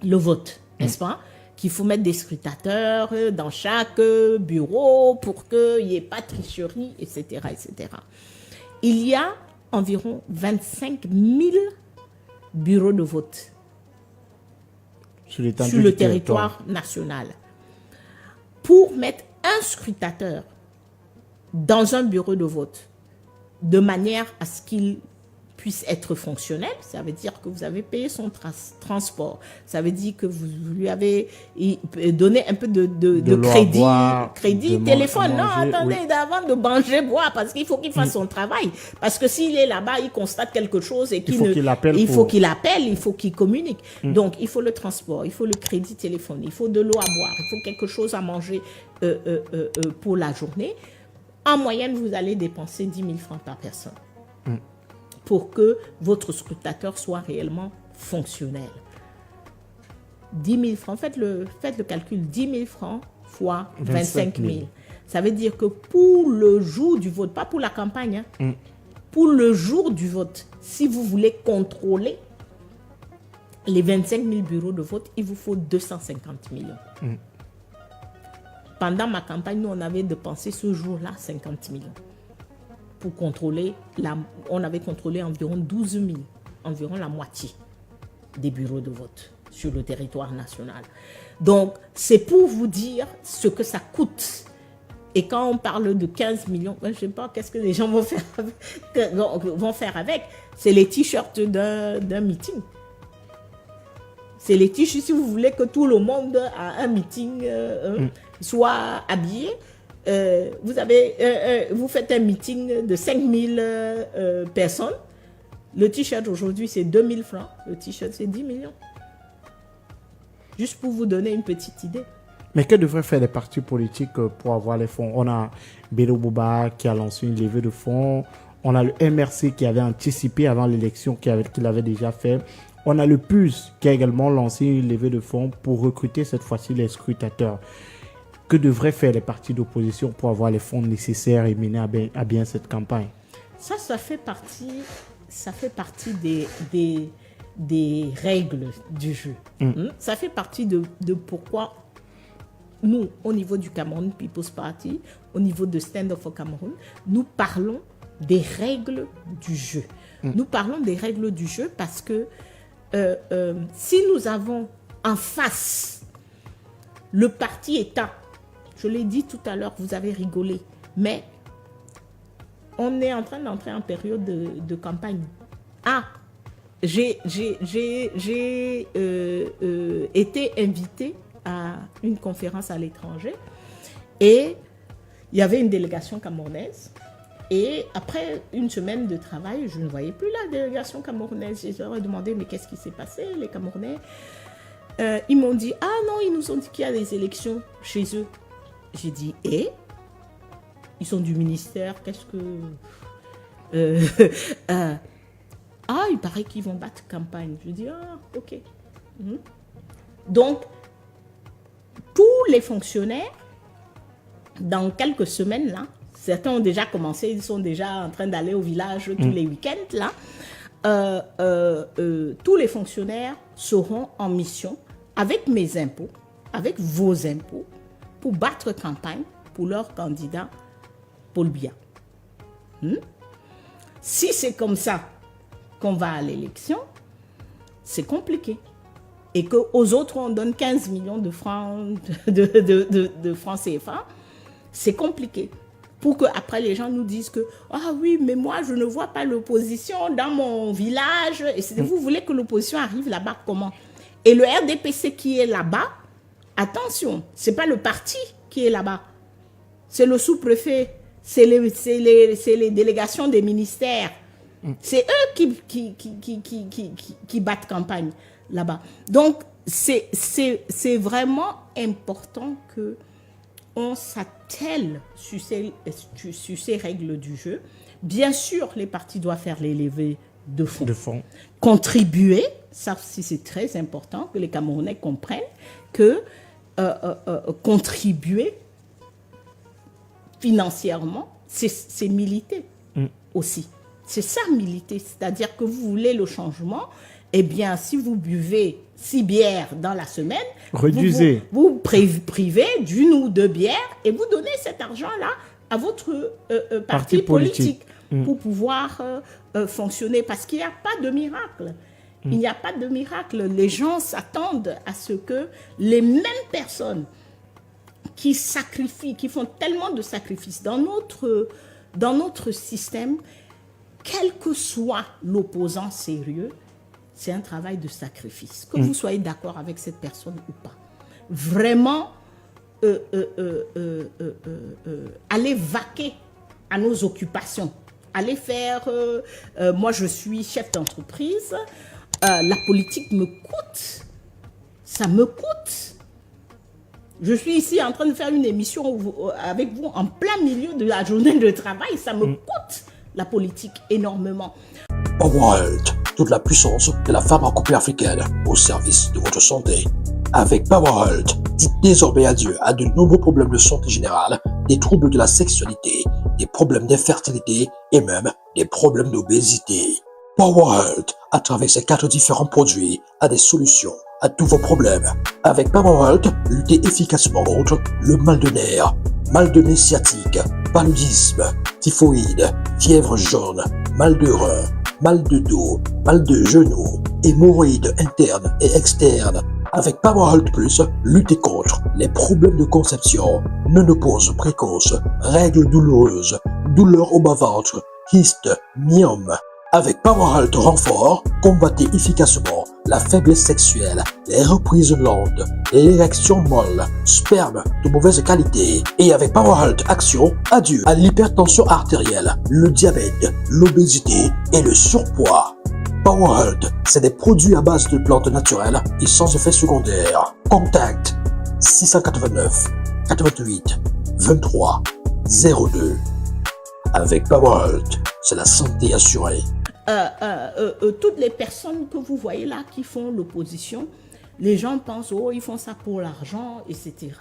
le vote, n'est-ce pas? Qu'il faut mettre des scrutateurs dans chaque bureau pour qu'il n'y ait pas de tricherie, etc., etc. Il y a environ 25 000 bureaux de vote sur le territoire national. Pour mettre un scrutateur dans un bureau de vote, de manière à ce qu'il puisse être fonctionnel, ça veut dire que vous avez payé son transport, ça veut dire que vous lui avez donné un peu de crédit, crédit, téléphone. Non, attendez, avant de manger, boire, parce qu'il faut qu'il fasse son travail. Parce que s'il est là-bas, il constate quelque chose et qu'il il faut qu'il communique. Donc, il faut le transport, il faut le crédit téléphone, il faut de l'eau à boire, il faut quelque chose à manger pour la journée. En moyenne, vous allez dépenser 10 000 francs par personne pour que votre scrutateur soit réellement fonctionnel. 10 000 francs, faites le calcul, 10 000 francs fois 25 000. Ça veut dire que pour le jour du vote, pas pour la campagne, pour le jour du vote, si vous voulez contrôler les 25 000 bureaux de vote, il vous faut 250 millions. Pendant ma campagne, nous, on avait dépensé ce jour-là 50 millions. Pour contrôler, on avait contrôlé environ 12 000, environ la moitié des bureaux de vote sur le territoire national. Donc, c'est pour vous dire ce que ça coûte. Et quand on parle de 15 millions, je ne sais pas qu'est-ce que les gens vont faire avec. C'est les t-shirts d'un meeting. C'est les t-shirts, si vous voulez que tout le monde à un meeting soit habillé. Vous faites un meeting de 5000 personnes. Le t-shirt aujourd'hui, c'est 2000 francs. Le t-shirt, c'est 10 millions. Juste pour vous donner une petite idée. Mais que devraient faire les partis politiques pour avoir les fonds? On a Bélo Bouba qui a lancé une levée de fonds. On a le MRC qui avait anticipé avant l'élection, qu'il avait déjà fait. On a le PUS qui a également lancé une levée de fonds pour recruter cette fois-ci les scrutateurs. Que devraient faire les partis d'opposition pour avoir les fonds nécessaires et mener à bien cette campagne? Ça fait partie des règles du jeu. Ça fait partie de pourquoi nous, au niveau du Cameroun People's Party, au niveau de Stand Up for Cameroun, nous parlons des règles du jeu. Nous parlons des règles du jeu parce que si nous avons en face le parti État, je l'ai dit tout à l'heure, vous avez rigolé, mais on est en train d'entrer en période de campagne. J'ai été invitée à une conférence à l'étranger et il y avait une délégation camerounaise. Et après une semaine de travail, je ne voyais plus la délégation camerounaise. Je leur ai demandé, mais qu'est-ce qui s'est passé, les Camerounais? Ils m'ont dit, non, ils nous ont dit qu'il y a des élections chez eux. J'ai dit, ils sont du ministère, qu'est-ce que... il paraît qu'ils vont battre campagne. Je dis, ok. Donc, tous les fonctionnaires, dans quelques semaines, là, certains ont déjà commencé, ils sont déjà en train d'aller au village tous les week-ends, là. Tous les fonctionnaires seront en mission avec mes impôts, avec vos impôts, pour battre campagne pour leur candidat Paul Biya. Si c'est comme ça qu'on va à l'élection, c'est compliqué. Et qu'aux autres, on donne 15 millions de francs, de francs CFA, c'est compliqué. Pour qu'après les gens nous disent que oui, mais moi je ne vois pas l'opposition dans mon village. Et vous voulez que l'opposition arrive là-bas comment? Et le RDPC qui est là-bas, attention, ce n'est pas le parti qui est là-bas. C'est le sous-préfet, c'est les délégations des ministères. C'est eux qui battent campagne là-bas. Donc, c'est vraiment important que on s'attelle sur ces règles du jeu. Bien sûr, les partis doivent faire les levées de fonds. Contribuer, ça aussi c'est très important, que les Camerounais comprennent que contribuer financièrement, c'est militer aussi. C'est ça, militer. C'est-à-dire que vous voulez le changement. Eh bien, si vous buvez 6 bières dans la semaine, réduisez. Vous privez d'une ou 2 bières et vous donnez cet argent-là à votre parti politique pour pouvoir fonctionner. Parce qu'il n'y a pas de miracle. Il n'y a pas de miracle. Les gens s'attendent à ce que les mêmes personnes qui sacrifient, qui font tellement de sacrifices dans notre système, quel que soit l'opposant sérieux, c'est un travail de sacrifice. Que vous soyez d'accord avec cette personne ou pas. Vraiment, aller vaquer à nos occupations. Aller faire... moi, je suis chef d'entreprise. La politique me coûte. Ça me coûte. Je suis ici en train de faire une émission avec vous en plein milieu de la journée de travail. Ça me coûte, la politique, énormément. PowerHealth, toute la puissance de la pharmacopée africaine au service de votre santé. Avec PowerHealth, dites désormais adieu à de nombreux problèmes de santé générale, des troubles de la sexualité, des problèmes d'infertilité et même des problèmes d'obésité. PowerHealth, à travers ses 4 différents produits, a des solutions à tous vos problèmes. Avec PowerHealth, luttez efficacement contre le mal de nez sciatique, paludisme, typhoïde, fièvre jaune, mal de rein, mal de dos, mal de genoux, hémorroïdes internes et externes. Avec PowerHealth Plus, luttez contre les problèmes de conception, ménopause précoce, règles douloureuses, douleurs au bas-ventre, kystes, myome. Avec PowerHealth Renfort, combattez efficacement la faiblesse sexuelle, les reprises lentes, l'érection molle, sperme de mauvaise qualité. Et avec PowerHealth Action, adieu à l'hypertension artérielle, le diabète, l'obésité et le surpoids. PowerHealth, c'est des produits à base de plantes naturelles et sans effet secondaire. Contact 689 88 23 02. Avec PowerHealth, c'est la santé assurée. Toutes les personnes que vous voyez là qui font l'opposition, les gens pensent, oh, ils font ça pour l'argent, etc.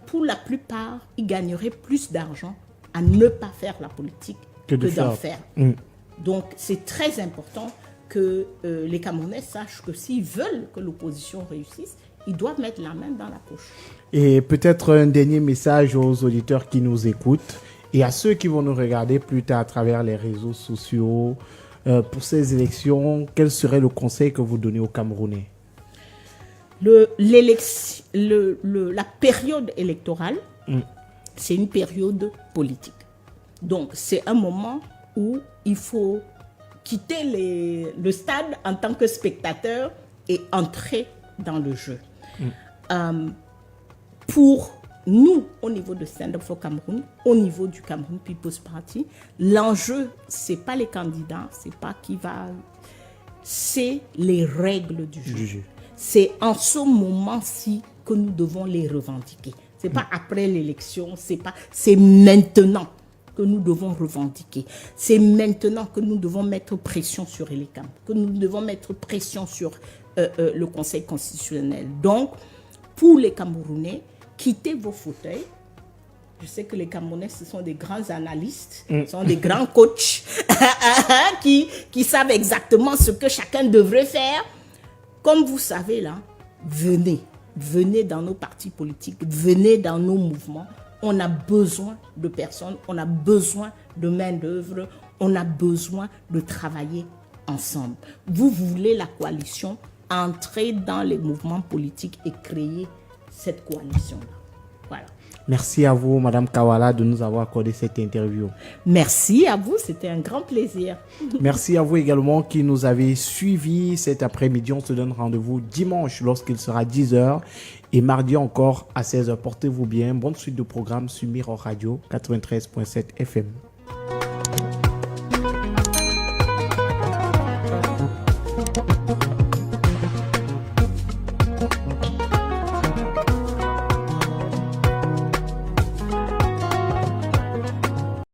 Pour la plupart, ils gagneraient plus d'argent à ne pas faire la politique que d'en faire. Donc, c'est très important que les Camerounais sachent que s'ils veulent que l'opposition réussisse, ils doivent mettre la main dans la poche. Et peut-être un dernier message aux auditeurs qui nous écoutent et à ceux qui vont nous regarder plus tard à travers les réseaux sociaux. Pour ces élections, quel serait le conseil que vous donnez aux Camerounais? La période électorale, c'est une période politique. Donc, c'est un moment où il faut quitter le stade en tant que spectateur et entrer dans le jeu. Pour nous, au niveau de Stand Up for Cameroun, au niveau du Cameroun People's Party, l'enjeu, c'est pas les candidats, c'est pas qui va... C'est les règles du jeu. C'est en ce moment-ci que nous devons les revendiquer. C'est pas après l'élection, c'est maintenant que nous devons revendiquer. C'est maintenant que nous devons mettre pression sur l'ECAM, que nous devons mettre pression sur le Conseil constitutionnel. Donc, pour les Camerounais, quittez vos fauteuils. Je sais que les Camerounais, ce sont des grands analystes, ce sont des grands coachs qui savent exactement ce que chacun devrait faire. Comme vous savez là, venez dans nos partis politiques, venez dans nos mouvements. On a besoin de personnes, on a besoin de main-d'œuvre, on a besoin de travailler ensemble. Vous voulez la coalition, entrez dans les mouvements politiques et créez cette coalition-là. Voilà. Merci à vous, Madame Kawala, de nous avoir accordé cette interview. Merci à vous, c'était un grand plaisir. Merci à vous également qui nous avez suivis cet après-midi. On se donne rendez-vous dimanche lorsqu'il sera 10h et mardi encore à 16h. Portez-vous bien. Bonne suite de programme sur Miro Radio 93.7 FM.